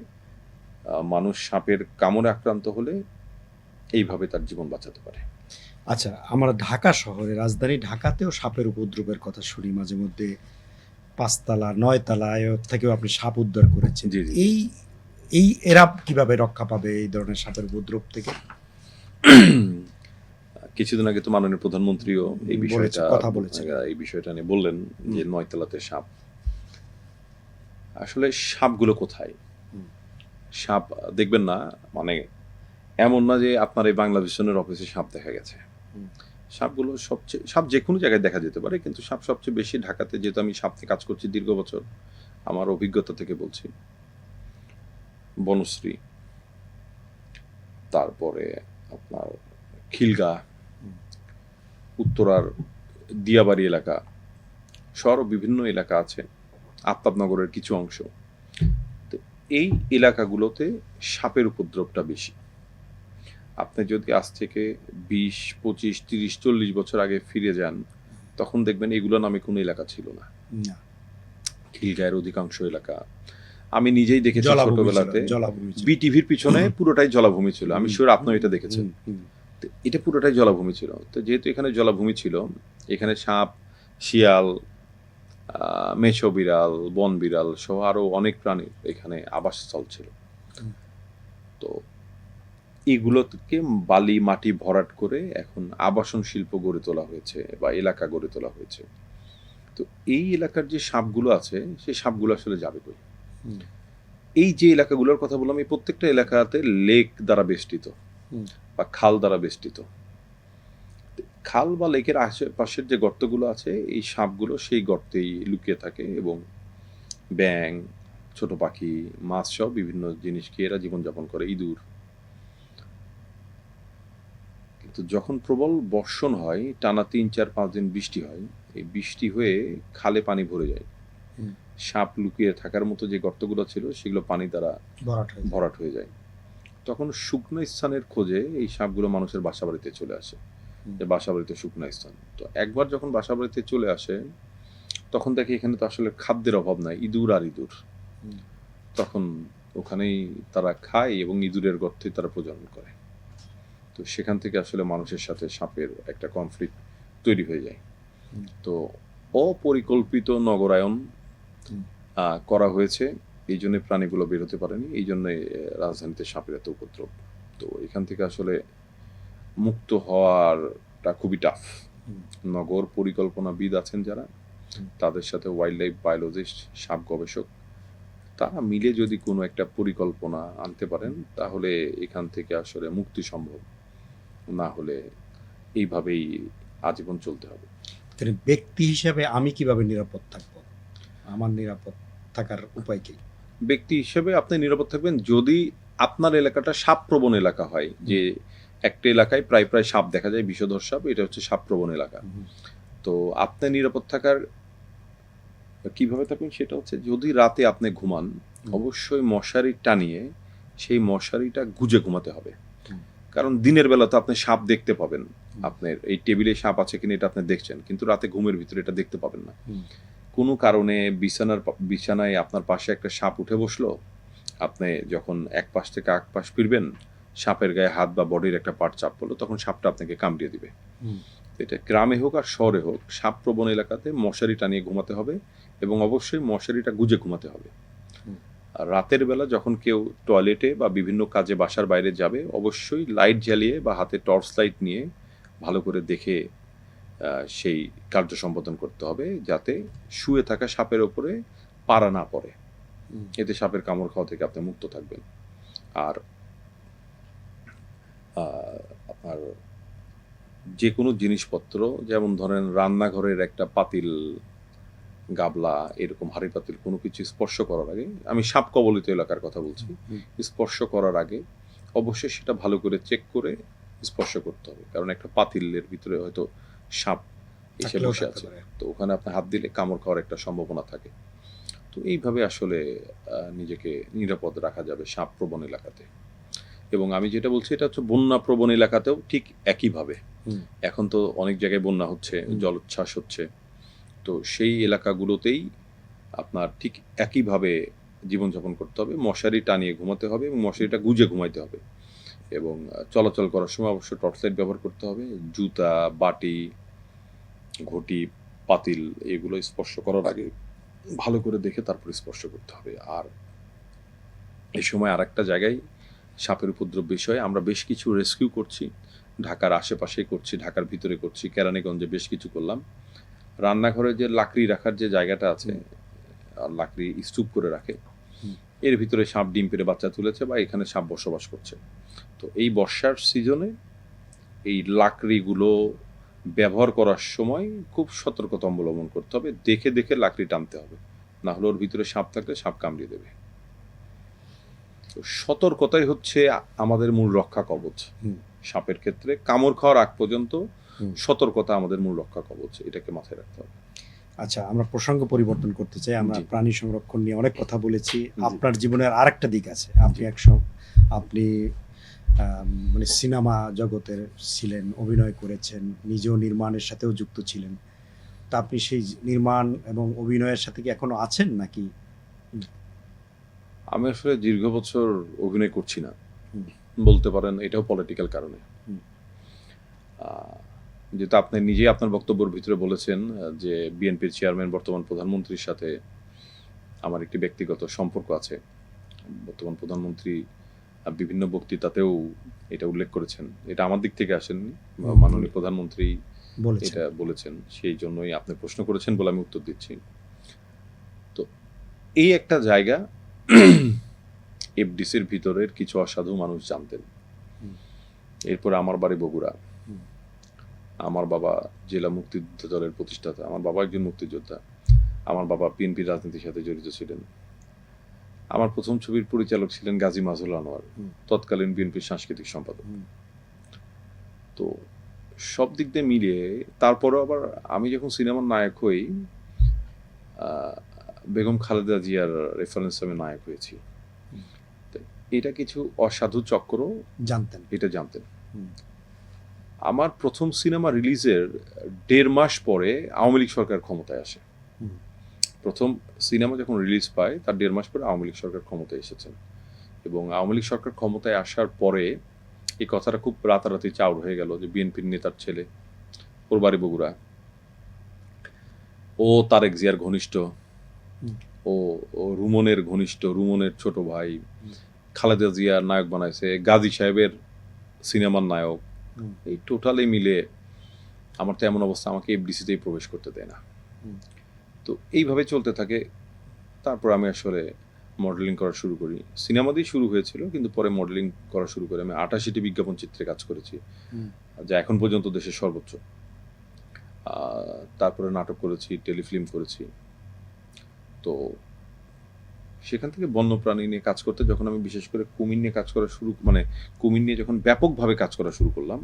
মানুষ সাপের কামড়ে আক্রান্ত হলে এইভাবে তার জীবন বাঁচাতে পারে। আচ্ছা, আমরা ঢাকা শহরে, রাজধানী ঢাকাতেও সাপের উপদ্রবের কথা শুনি মাঝে মধ্যে। 5 তলা 9 তলায় থেকেও আপনি সাপ উদ্ধার করেছেন। জি, জি। এরা কিভাবে রক্ষা পাবে এই ধরনের সাপের উপদ্রব থেকে? কিছুদিন আগে তো মাননীয় প্রধানমন্ত্রীও এই কথা বলেছেন। এই বিষয়টা নিয়ে বললেন যে 9 তলাতে সাপ। আসলে সাপগুলো কোথায়? সাপ দেখবেন না, মানে এমন না যে আপনার এই বাংলা ভিশনের অফিসে সাপ দেখা গেছে। সাপগুলো সাপ যে কোনো জায়গায় দেখা যেতে পারে, কিন্তু সাপ সবচেয়ে বেশি ঢাকাতে, যেহেতু আমি সাপ নিয়ে কাজ করছি দীর্ঘ বছর, আমার অভিজ্ঞতা থেকে বলছি। বনশ্রী, তারপরে আপনার খিলগা, উত্তরার দিয়াবাড়ি এলাকা সহ বিভিন্ন এলাকা আছে, আফতাবনগরের কিছু অংশ। তো এই এলাকাগুলোতে সাপের উপদ্রবটা বেশি। আপনি যদি আজ থেকে 20, 25, 30, 40 বছর আগে ফিরে যান, তখন দেখবেন এগুলো নামে কোনো এলাকা ছিল না। খিলগাঁয়ের অধিকাংশ এলাকা আমি নিজেই দেখেছি ছোটবেলাতে। বিটিভির পিছনে পুরোটাই জলাভূমি ছিল, আমি শিওর আপনিও এটা দেখেছেন। এটা পুরোটাই জলাভূমি ছিল। তো যেহেতু এখানে জলাভূমি ছিল, এখানে সাপ, শিয়াল, মেছো বিড়াল, বন বিড়াল সহ আরো অনেক প্রাণী এখানে আবাসস্থল ছিল। তো এগুলোকে বালি মাটি ভরাট করে এখন আবাসন শিল্প গড়ে তোলা হয়েছে বা এলাকা গড়ে তোলা হয়েছে। তো এই এলাকার যে সাপগুলো আছে, সেই সাপগুলো আসলে যাবে কই? এই যে এলাকাগুলোর কথা বললাম, এই প্রত্যেকটা এলাকাতে লেক দ্বারা বেষ্টিত বা খাল দ্বারা বেষ্টিত। খাল বা লেকের আশেপাশের যে গর্তগুলো আছে, এই সাপগুলো সেই গর্তেই লুকিয়ে থাকে এবং ব্যাং, ছোট পাখি, মাছ সহ বিভিন্ন জিনিস খেয়ে এরা জীবনযাপন করে, ইঁদুর। কিন্তু যখন প্রবল বর্ষণ হয়, টানা 3, 4, 5 দিন বৃষ্টি হয়, এই বৃষ্টি হয়ে খালে পানি ভরে যায়, সাপ লুকিয়ে থাকার মতো যে গর্তগুলো ছিল সেগুলো পানি দ্বারা ভরাট হয়ে যায়। তখন শুকনো স্থানের খোঁজে এই সাপগুলো মানুষের বাসা বাড়িতে চলে আসে, যে বাসা বাড়িতে শুকনো স্থান। তো একবার যখন বাসা বাড়িতে চলে আসে, তখন দেখি এখানে তো আসলে খাদ্যের অভাব নাই, ইঁদুর আর ইঁদুর। তখন ওখানেই তারা খায় এবং ইঁদুরের গর্তে তারা প্রজনন করে। তো সেখান থেকে আসলে মানুষের সাথে সাপের একটা কনফ্লিক্ট তৈরি হয়ে যায়। তো অপরিকল্পিত নগরায়ন করা হয়েছে, এই জন্য প্রাণীগুলো বের হতে পারেনি, এই জন্য রাজধানীতে সাপের এত উপদ্রব। তো এখান থেকে আসলে মুক্ত হওয়ারটা খুবই টাফ। নগর পরিকল্পনাবিদ আছেন যারা, তাদের সাথে ওয়াইল্ড লাইফ বায়োলজিস্ট, সাপ গবেষক, তারা মিলে যদি কোনো একটা পরিকল্পনা আনতে পারেন, তাহলে এখান থেকে আসলে মুক্তি সম্ভব। না হলে এইভাবেই আজীবন চলতে হবে। তাহলে ব্যক্তি হিসেবে আমি কিভাবে নিরাপদ থাকবো? আমার নিরাপদ থাকার উপায় কি? ব্যক্তি হিসেবে আপনি নিরাপদ থাকবেন যদি আপনার এলাকাটা সাপপ্রবণ এলাকা হয়, যে একটা এলাকায় প্রায় প্রায় সাপ দেখা যায়, বিষধর সাপ, এটা হচ্ছে সাপপ্রবণ এলাকা। তো আপনি নিরাপদ থাকার কিভাবে থাকবেন সেটা হচ্ছে, যদি রাতে আপনি ঘুমান অবশ্যই মশারি টানিয়ে সেই মশারিটা গুজে ঘুমাতে হবে। কারণ দিনের বেলা তো আপনি সাপ দেখতে পাবেন, আপনার এই টেবিলে সাপ আছে কিনা এটা আপনি দেখছেন, কিন্তু রাতে ঘুমের ভিতরে এটা দেখতে পাবেন না। কোনো কারণে বিছানায় আপনার পাশে একটা সাপ উঠে বসলো, আপনি যখন এক পাশ থেকে এক পাশ ফিরবেন, সাপের গায়ে হাত বা বডির একটা পার্ট চাপ পড়লো, তখন সাপটা আপনাকে কামড়িয়ে দিবে। এটা গ্রামে হোক আর শহরে হোক, সাপ প্রবণ এলাকাতে মশারি টানিয়ে ঘুমাতে হবে এবং অবশ্যই মশারিটা গুজে ঘুমাতে হবে। আর রাতের বেলা যখন কেউ টয়লেটে বা বিভিন্ন কাজে বাসার বাইরে যাবে, অবশ্যই লাইট জ্বালিয়ে বা হাতে টর্চ লাইট নিয়ে ভালো করে দেখে সেই কার্য সম্পাদন করতে হবে, যাতে শুয়ে থাকা সাপের ওপরে পাড়া না পড়ে। এতে সাপের কামড় খাওয়া থেকে আপনি মুক্ত থাকবেন। আর আপনার যে কোনো জিনিসপত্র, যেমন ধরেন রান্নাঘরের একটা পাতিল, গাবলা, এরকম হাঁড়ি পাতিল, কোনো কিছু স্পর্শ করার আগে, আমি সাপ কবলিত এলাকার কথা বলছি, স্পর্শ করার আগে অবশ্যই সেটা ভালো করে চেক করে স্পর্শ করতে হবে। কারণ একটা পাতিলের ভিতরে হয়তো সাপ এসে বসে আছে, তো ওখানে আপনি হাত দিলে কামড় খাওয়ার একটা সম্ভাবনা থাকে। তো এইভাবে আসলে নিজেকে নিরাপদ রাখা যাবে সাপ প্রবণ এলাকাতে। এবং আমি যেটা বলছি এটা হচ্ছে বন্যা প্রবণ এলাকাতেও ঠিক একইভাবে। এখন তো অনেক জায়গায় বন্যা হচ্ছে, জলোচ্ছ্বাস হচ্ছে, তো সেই এলাকাগুলোতেই আপনার ঠিক একইভাবে জীবনযাপন করতে হবে। মশারি টানিয়ে ঘুমাতে হবে এবং মশারিটা গুজে ঘুমাইতে হবে। এবং চলাচল করার সময় অবশ্যই টর্চ লাইট ব্যবহার করতে হবে। জুতা, বাটি, ঘটি, পাতিল এগুলো স্পর্শ করার আগে ভালো করে দেখে তারপর স্পর্শ করতে হবে। আর এই সময় আর একটা জায়গায় সাপের উপদ্রব বিষয়ে আমরা বেশ কিছু রেস্কিউ করছি, ঢাকার আশেপাশেই করছি, ঢাকার ভিতরে করছি, কেরানীগঞ্জে বেশ কিছু করলাম। রান্নাঘরে যে লাকড়ি রাখার যে জায়গাটা আছে, লাকড়ি স্তূপ করে রাখে, এর ভিতরে সাপ ডিম পেড়ে বাচ্চা তুলেছে বা এখানে সাপ বসবাস করছে। তো এই বর্ষার সিজনে এই লাকড়িগুলো ব্যবহার করার সময় খুব সতর্কতা অবলম্বন করতে হবে, দেখে দেখে লাকড়ি টানতে হবে, না হলে ওর ভিতরে সাপ থাকলে সাপ কামড়িয়ে দেবে। তো সতর্কতাই হচ্ছে আমাদের মূল রক্ষা কবচ। সাপের ক্ষেত্রে কামড় খাওয়ার আগ পর্যন্ত সতর্কতা আমাদের মূল রক্ষা কবচ, এটাকে মাথায় রাখতে হবে। আচ্ছা, আমরা প্রসঙ্গ পরিবর্তন করতে চাই। আমরা প্রাণী সংরক্ষণ নিয়ে অনেক কথা বলেছি। আপনার জীবনের আরেকটা দিক আছে, আপনি মানে সিনেমা জগতের ছিলেন, অভিনয় করেছেন, নিজেও নির্মাণের সাথেও যুক্ত ছিলেন। তা আপনি সেই নির্মাণ এবং অভিনয়ের সাথে কি এখনো আছেন নাকি? আমি আসলে দীর্ঘ বছর অভিনয় করছি না, বলতে পারেন এটাও পলিটিক্যাল কারণে। যেটা আপনি নিজেই আপনার বক্তব্যের ভিতরে বলেছেন যে বিএনপির চেয়ারম্যান বর্তমান প্রধানমন্ত্রীর সাথে আমার একটি ব্যক্তিগত সম্পর্ক আছে। বর্তমান প্রধানমন্ত্রী বিভিন্ন বক্তৃতাতেও এটা উল্লেখ করেছেন। এটা আমার দিক থেকে আসেননি, মাননীয় প্রধানমন্ত্রী এটা বলেছেন, সেই জন্যই আপনি প্রশ্ন করেছেন বলে আমি উত্তর দিচ্ছি। তো এই একটা জায়গা এফডিসির ভিতরের কিছু অসাধু মানুষ জানতেন। এরপর আমার বাড়ি বগুড়া, আমার বাবা জেলা মুক্তিযোদ্ধা দলের প্রতিষ্ঠাতা, আমার বাবা একজন মুক্তিযোদ্ধা, আমার বাবা বিএনপির রাজনীতির সাথে জড়িত ছিলেন। আমার প্রথম ছবির পরিচালক ছিলেন গাজী মাজহারুল আনোয়ার, তৎকালীন বিএনপির সাংস্কৃতিক সম্পাদক। তো সব দিক দিয়ে মিলিয়ে তারপরেও আবার আমি যখন সিনেমার নায়ক হই, বেগম খালেদা জিয়ার রেফারেন্স আমি নায়ক হয়েছি। এটা কিছু অসাধু চক্র জানতেন। আমার প্রথম সিনেমা রিলিজের 1.5 মাস পরে আওয়ামী লীগ সরকার ক্ষমতায় আসে। প্রথম সিনেমা যখন রিলিজ পায় তার 1.5 মাস পরে আওয়ামী লীগ সরকার ক্ষমতায় এসেছেন। এবং আওয়ামী লীগ সরকার ক্ষমতায় আসার পরে এই কথাটা খুব রাতারাতি চাউর হয়ে গেল যে বিএনপির নেতার ছেলে, ওর বাড়ি বগুড়া, ও তারেক জিয়ার ঘনিষ্ঠ, ও রুমনের ঘনিষ্ঠ, রুমনের ছোট ভাই, খালেদা জিয়ার নায়ক বানাইছে, গাজী সাহেবের সিনেমার নায়ক। এই টোটালি মিলে আমার তো এমন অবস্থা, আমাকে এফডিসিতেই প্রবেশ করতে দেয় না। তো এইভাবে চলতে থাকে। তারপর আমি আসলে মডেলিং করা শুরু করি। সিনেমা দিয়ে শুরু হয়েছিল, কিন্তু পরে মডেলিং করা শুরু করে আমি 88টি বিজ্ঞাপন চিত্রে কাজ করেছি, যা এখন পর্যন্ত দেশের সর্বোচ্চ। তারপরে নাটক করেছি, টেলিফিল্ম করেছি। তো সেখান থেকে বন্যপ্রাণী নিয়ে কাজ করতে যখন আমি বিশেষ করে কুমির নিয়ে কাজ করা কুমির নিয়ে যখন ব্যাপকভাবে কাজ করা শুরু করলাম,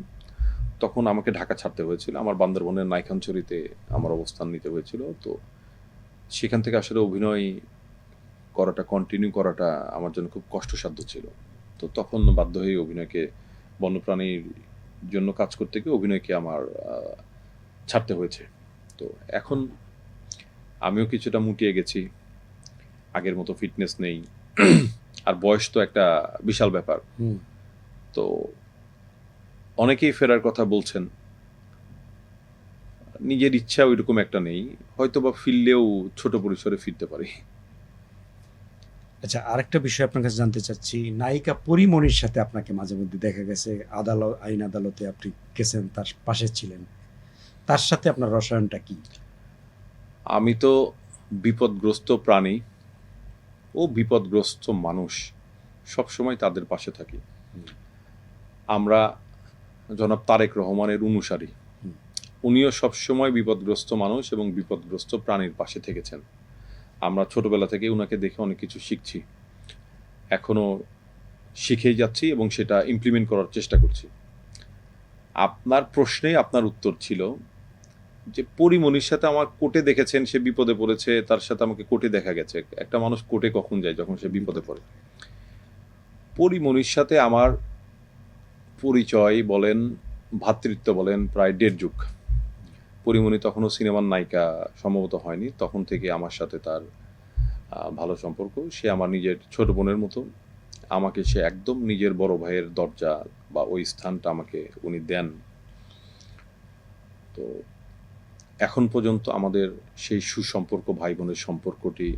তখন আমাকে ঢাকা ছাড়তে হয়েছিল। আমার বান্দরবনের নাইখানছড়িতে আমার অবস্থান নিতে হয়েছিল। তো সেখান থেকে আসলে অভিনয় কন্টিনিউ করাটা আমার জন্য খুব কষ্টসাধ্য ছিল। তো তখন বাধ্য হয়ে অভিনয়কে, বন্যপ্রাণীর জন্য কাজ করতে গিয়ে অভিনয়কে আমার ছাড়তে হয়েছে। তো এখন আমিও কিছুটা মুটিয়ে গেছি, আগের মতো ফিটনেস নেই, আর বয়স তো একটা বিশাল ব্যাপার। তো অনেকেই ফেরার কথা বলছেন, নিজের ইচ্ছা ওইরকম একটা নেই, হয়তো বা ফিরলেও ছোট পরিসরে ফিরতে পারি। আচ্ছা, আরেকটা বিষয় আপনার কাছে জানতে চাচ্ছি, নায়িকা পরিমণির সাথে আপনাকে মাঝে মধ্যে দেখা গেছে আইন আদালতে আপনি গেছেন, তার পাশে ছিলেন, তার সাথে আপনার রসায়নটা কি? আমি তো বিপদগ্রস্ত প্রাণী ও বিপদগ্রস্ত মানুষ, সবসময় তাদের পাশে থাকি। আমরা জনাব তারেক রহমানের অনুসারী, উনিও সবসময় বিপদগ্রস্ত মানুষ এবং বিপদগ্রস্ত প্রাণীর পাশে থেকেছেন। আমরা ছোটবেলা থেকে উনাকে দেখে অনেক কিছু শিখছি, এখনো শিখেই যাচ্ছি এবং সেটা ইমপ্লিমেন্ট করার চেষ্টা করছি। আপনার প্রশ্নে আপনার উত্তর ছিল যে পরিমণির সাথে আমার কোর্টে দেখেছেন, সে বিপদে পড়েছে, তার সাথে আমাকে কোর্টে দেখা গেছে। একটা মানুষ কোর্টে কখন যায়? যখন সে বিপদে পড়ে। পরিমণির সাথে আমার পরিচয় বলেন, ভ্রাতৃত্ব বলেন, প্রায় 1.5 যুগ। পরিমণি তখনও সিনেমার নায়িকা সম্ভবত হয়নি, তখন থেকে আমার সাথে তার ভালো সম্পর্ক। সে আমার নিজের ছোট বোনের মতো, আমাকে সে একদম নিজের বড় ভাইয়ের দরজা বা ওই স্থানটা আমাকে উনি দেন। তো এখন পর্যন্ত আমাদের সেই সুসম্পর্ক, ভাই বোনের সম্পর্কটি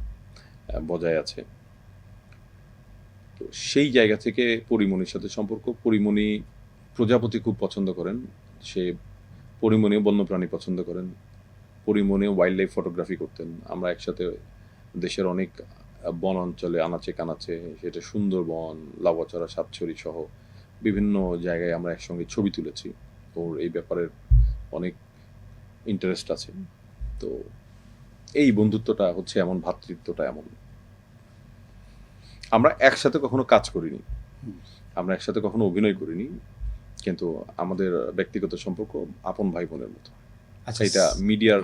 বজায় আছে। তো সেই জায়গা থেকে পরিমণির সাথে সম্পর্ক। পরিমণি প্রজাপতি খুব পছন্দ করেন, সে পরিমণিও বন্যপ্রাণী পছন্দ করেন, পরিমণিও ওয়াইল্ড লাইফ ফটোগ্রাফি করতেন। আমরা একসাথে দেশের অনেক বন অঞ্চলে আনাচে কানাচে, সেটা সুন্দরবন, লাউয়াচড়া, সাতছড়ি সহ বিভিন্ন জায়গায় আমরা একসঙ্গে ছবি তুলেছি। ওর এই ব্যাপারে অনেক ইন্টারেস্ট আছে। তো এই বন্ধুত্বটা হচ্ছে এমন, ভ্রাতৃত্বটা এমন। আমরা একসাথে কখনো কাজ করিনি, আমরা একসাথে কখনো অভিনয় করিনি, কিন্তু আমাদের ব্যক্তিগত সম্পর্ক আপন ভাই বোনের মতো। আচ্ছা, এটা মিডিয়ার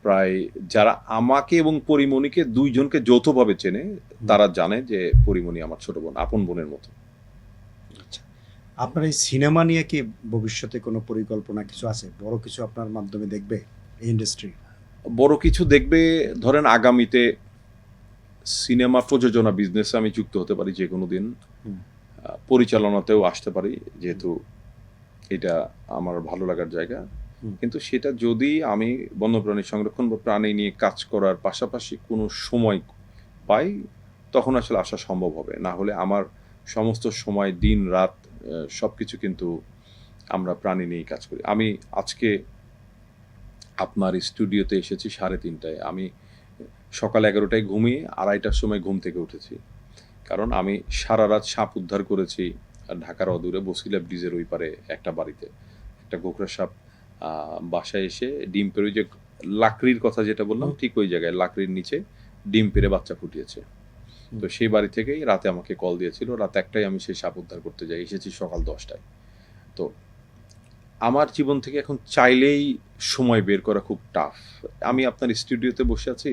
প্রায় যারা আমাকে এবং পরিমণিকে দুইজনকে যৌথভাবে চেনে, তারা জানে যে পরিমণি আমার ছোট বোন, আপন বোনের মতো। আচ্ছা, আপনার এই সিনেমা নিয়ে কি ভবিষ্যতে কোনো পরিকল্পনা কিছু আছে? বড় কিছু আপনার মাধ্যমে দেখবে এই ইন্ডাস্ট্রি? বড় কিছু দেখবে, ধরেন আগামীতে সিনেমা প্রযোজনা বিজনেসে আমি যুক্ত হতে পারি যে কোনো দিন, পরিচালনাতেও আসতে পারি, যেহেতু এটা আমার ভালো লাগার জায়গা। কিন্তু সেটা যদি আমি বন্যপ্রাণী সংরক্ষণ বা প্রাণী নিয়ে কাজ করার পাশাপাশি কোনো সময় পাই, তখন আসলে আসা সম্ভব হবে। না হলে আমার সমস্ত সময়, দিন রাত সব কিছু কিন্তু আমরা প্রাণী নিয়েই কাজ করি। আমি আজকে আপনার স্টুডিওতে এসেছি 3:30টায়। আমি সকাল 11টায় ঘুমিয়ে 2:30টার সময় ঘুম থেকে উঠেছি, কারণ আমি সারা রাত সাপ উদ্ধার করেছি ঢাকার অদূরে বসিলা ব্রিজের ওই পারে একটা বাড়িতে। একটা গোখরা সাপ বাসায় এসে ডিম পেড়ে, ওই যে লাকড়ির কথা যেটা বললাম, ঠিক ওই জায়গায় লাকড়ির নিচে ডিম পেড়ে বাচ্চা ফুটিয়েছে। তো সেই বাড়ি থেকেই রাতে আমাকে কল দিয়েছিল, রাত 1টায় আমি সেই সাপ উদ্ধার করতে যাই, এসেছি সকাল 10টায়। তো আমার জীবন থেকে এখন চাইলেই সময় বের করা খুব টাফ। আমি আপনার স্টুডিওতে বসে আছি,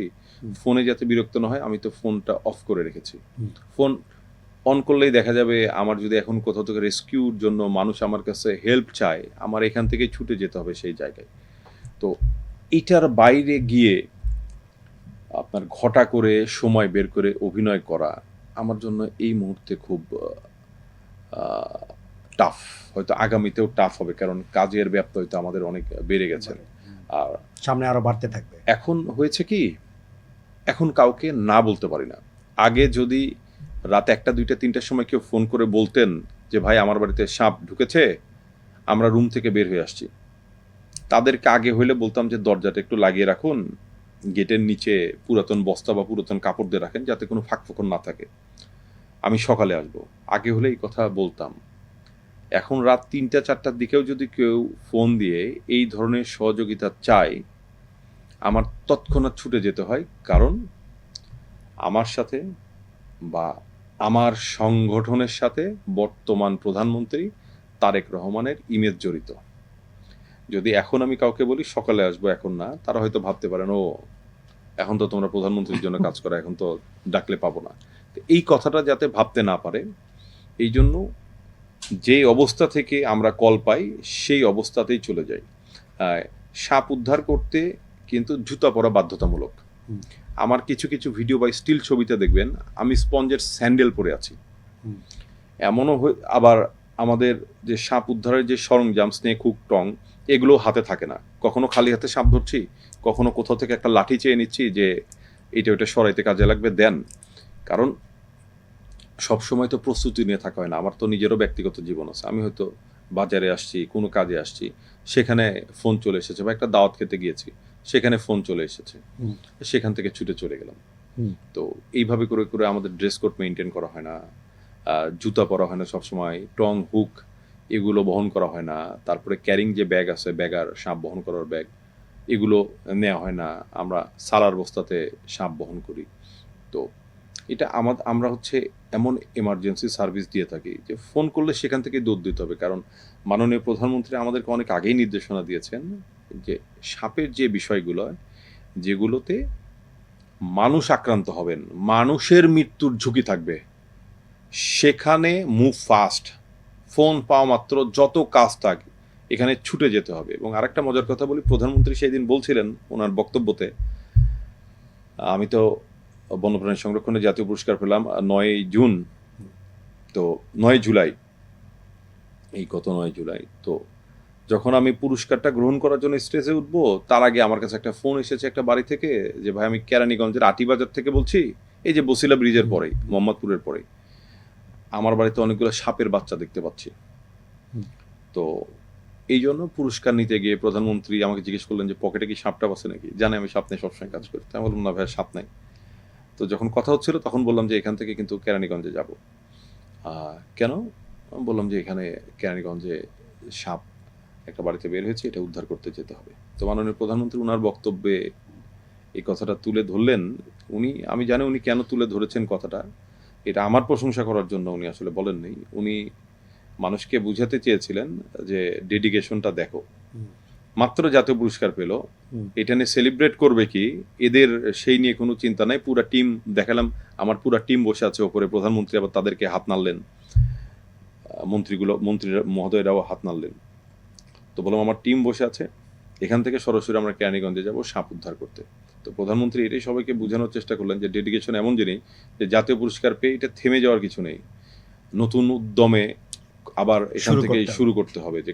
ফোনে যাতে বিরক্ত না হয়, আমি তো ফোনটা অফ করে রেখেছি। ফোন অন করলেই দেখা যাবে আমার যদি এখন কোথাও থেকে রেস্কিউর জন্য মানুষ আমার কাছে হেল্প চায়, আমার এখান থেকে ছুটে যেতে হবে সেই জায়গায়। তো এটার বাইরে গিয়ে আপনার ঘটা করে সময় বের করে অভিনয় করা আমার জন্য এই মুহূর্তে খুব টাফ। হয়তো আগামীতেও টাফ হবে, কারণ কাজের ব্যাপ্ত হয়তো আমাদের অনেক বেড়ে গেছে, আর সামনে আরো বাড়তে থাকবে। এখন হয়েছে কি, এখন কাউকে না বলতে পারি না। আগে যদি রাত 1টা 2টা 3টার সময় কেউ ফোন করে বলতেন যে ভাই আমার বাড়িতে সাপ ঢুকেছে, আমরা রুম থেকে বের হয়ে আসছি, তাদেরকে আগে হইলে বলতাম যে দরজাটা একটু লাগিয়ে রাখুন, গেটের নিচে পুরাতন বস্তা বা পুরাতন কাপড় দিয়ে রাখেন যাতে কোনো ফাঁক ফোকর না থাকে, আমি সকালে আসবো। আগে হলে এই কথা বলতাম। এখন রাত 3টা 4টার দিকেও যদি কেউ ফোন দিয়ে এই ধরনের সহযোগিতা চায়, আমার তৎক্ষণাৎ ছুটে যেতে হয়, কারণ আমার সাথে বা আমার সংগঠনের সাথে বর্তমান প্রধানমন্ত্রী তারেক রহমানের ইমেজ জড়িত। যদি এখন আমি কাউকে বলি সকালে আসবো, এখন না, তারা হয়তো ভাবতে পারেন ও এখন তো তোমরা প্রধানমন্ত্রীর জন্য কাজ করো, এখন তো ডাকলে পাবো না। তো এই কথাটা যাতে ভাবতে না পারে, এই জন্য যে অবস্থা থেকে আমরা কল পাই সেই অবস্থাতেই চলে যাই। সাপ উদ্ধার করতে কিন্তু জুতা পরা বাধ্যতামূলক। হুম। আমার কিছু কিছু ভিডিও বা স্টিল ছবিতে দেখবেন আমি স্পঞ্জের স্যান্ডেল পরে আছি। হুম। এমনও আবার আমাদের যে সাপ উদ্ধারের যে সরঞ্জাম, স্নেক হুক, টং, এগুলো হাতে থাকে না। কখনো খালি হাতে সাপ ধরছি, কখনো কোথাও থেকে একটা লাঠি চেয়ে নিচ্ছি যে এটা ওইটা সরাইতে কাজে লাগবে, দেন। কারণ সবসময় তো প্রস্তুতি নিয়ে থাকা হয় না। আমার তো নিজেরও ব্যক্তিগত জীবন আছে। আমি হয়তো বাজারে আসছি, কোনো কাজে আসছি, সেখানে ফোন চলে এসেছে, বা একটা দাওয়াত খেতে গিয়েছি, সেখানে ফোন চলে এসেছে, হুম। সেখান থেকে ছুটে চলে গেলাম। হুম। তো এইভাবে করে করে আমাদের ড্রেস কোড মেনটেন করা হয় না, জুতা পরা হয় না সবসময়, টং, হুক এগুলো বহন করা হয় না। তারপরে ক্যারিং যে ব্যাগ আছে, ব্যাগার সাপ বহন করার ব্যাগ, এগুলো নেওয়া হয় না। আমরা সালার বস্তাতে সাপ বহন করি। তো এটা আমরা হচ্ছে এমন এমার্জেন্সি সার্ভিস দিয়ে থাকি যে ফোন করলে সেখান থেকে দৌড় দিতে হবে। কারণ মাননীয় প্রধানমন্ত্রী আমাদেরকে অনেক আগেই নির্দেশনা দিয়েছেন যে সাপের যে বিষয়গুলো, যেগুলোতে মানুষ আক্রান্ত হবেন, মানুষের মৃত্যুর ঝুঁকি থাকবে, সেখানে মুভ ফাস্ট। ফোন পাওয়া মাত্র যত কাজ থাকে এখানে ছুটে যেতে হবে। এবং আরেকটা মজার কথা বলি, প্রধানমন্ত্রী সেই দিন বলছিলেন ওনার বক্তব্যতে, আমি তো বন্যপ্রাণী সংরক্ষণে জাতীয় পুরস্কার পেলাম 9 জুন, তো 9 জুলাই, এই গত 9 জুলাই, তো যখন আমি পুরস্কারটা গ্রহণ করার জন্য স্টেজে উঠবো, তার আগে আমার কাছে একটা ফোন এসেছে একটা বাড়ি থেকে, যে ভাই আমি কেরানীগঞ্জের আটিবাজার থেকে বলছি, এই যে বসিলা ব্রিজের পরেই, মোহাম্মদপুরের পরেই আমার বাড়িতে অনেকগুলো সাপের বাচ্চা দেখতে পাচ্ছি। তো এই জন্য পুরস্কার নিতে গিয়ে প্রধানমন্ত্রী আমাকে জিজ্ঞেস করলেন যে পকেটে কি সাপটা আছে নাকি, জানে আমি সাপ নিয়ে সবসময় কাজ করি। আমি বললাম না ভাই, সাপ নাই। তো যখন কথা হচ্ছিল তখন বললাম যে এখান থেকে কিন্তু কেরানীগঞ্জে যাব। কেন? বললাম যে এখানে কেরানীগঞ্জে সাপ একটা বাড়িতে বের হয়েছে, এটা উদ্ধার করতে যেতে হবে। তো মাননীয় প্রধানমন্ত্রী ওনার বক্তব্যে এই কথাটা তুলে ধরলেন। আমি জানি উনি কেন তুলে ধরেছেন কথাটা, এটা আমার প্রশংসা করার জন্য উনি আসলে বলেননি। উনি মানুষকে বুঝাতে চেয়েছিলেন যে ডেডিকেশনটা দেখো, মাত্র জাতীয় পুরস্কার পেল, এটা নিয়ে সেলিব্রেট করবে কি, এদের সেই নিয়ে কোনো চিন্তা নাই। পুরা টিম দেখালাম, আমার পুরা টিম বসে আছে ওপরে, প্রধানমন্ত্রী আবার তাদেরকে হাত নাড়লেন, মন্ত্রী মহোদয়রাও হাত নাড়লেন। তো বললাম আমার টিম বসে আছে, এখান থেকে সরাসরি আমরা কেরানীগঞ্জে যাব সাপ উদ্ধার করতে। তো প্রধানমন্ত্রী এটাই সবাইকে বোঝানোর চেষ্টা করলেন যে ডেডিকেশন এমন জিনিস যে জাতীয় পুরস্কার পেয়ে এটা থেমে যাওয়ার কিছু নেই, নতুন উদ্যমে আবার এখান থেকে শুরু করতে হবে, যে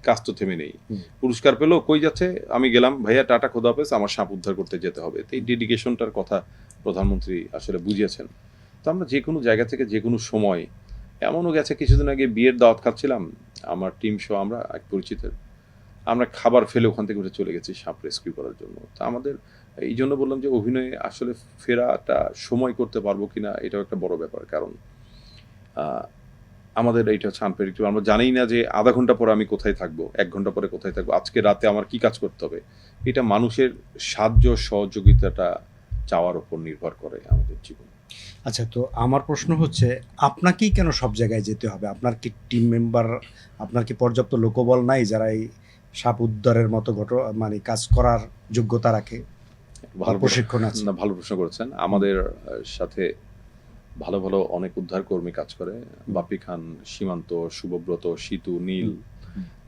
কাজ তো থেমে নেই। পুরস্কার পেলো, কই যাচ্ছে, আমি গেলাম ভাইয়া, টাটা, খোদা হাফেজ, আমার সাপ উদ্ধার করতে যেতে হবে। তো এই ডেডিকেশনটার কথা প্রধানমন্ত্রী আসলে বুঝিয়েছেন। তো আমরা যে কোনো জায়গা থেকে যে কোনো সময়, এমনও গেছে কিছুদিন আগে বিয়ের দাওয়াত খাচ্ছিলাম, আমার টিম সহ আমরা এক পরিচিতের, আমরা খাবার ফেলে ওখান থেকে উঠে চলে গেছি সাপ রেস্কিউ করার জন্য। তা আমাদের এই জন্য বললাম যে অভিনয়ে আসলে ফেরাটা সময় করতে পারবো কিনা এটাও একটা বড় ব্যাপার। কারণ আমাদের এইটা হচ্ছে আনপ্রেডিক্টেবল। আমরা জানি না যে আধা ঘন্টা পরে আমি কোথায় থাকবো, 1 ঘন্টা পরে কোথায় থাকবো, আজকে রাতে আমার কি কাজ করতে হবে। এটা মানুষের সাহায্য সহযোগিতাটা চাওয়ার উপর নির্ভর করে আমাদের জীবন। আচ্ছা, তো আমার প্রশ্ন হচ্ছে, আপনাকেই কেন সব জায়গায় যেতে হবে? আপনার কি টিম মেম্বার, আপনার কি পর্যাপ্ত লোকবল নাই যারা এই সাপ উদ্ধারের মতো মানে কাজ করার যোগ্যতা রাখে, ভালো প্রশিক্ষণ আছে? না, ভালো প্রশ্ন করেছেন। আমাদের সাথে ভালো ভালো অনেক উদ্ধার কর্মী কাজ করে, বাপি খান, সীমান্ত, শুভব্রত, সীতু, নীল,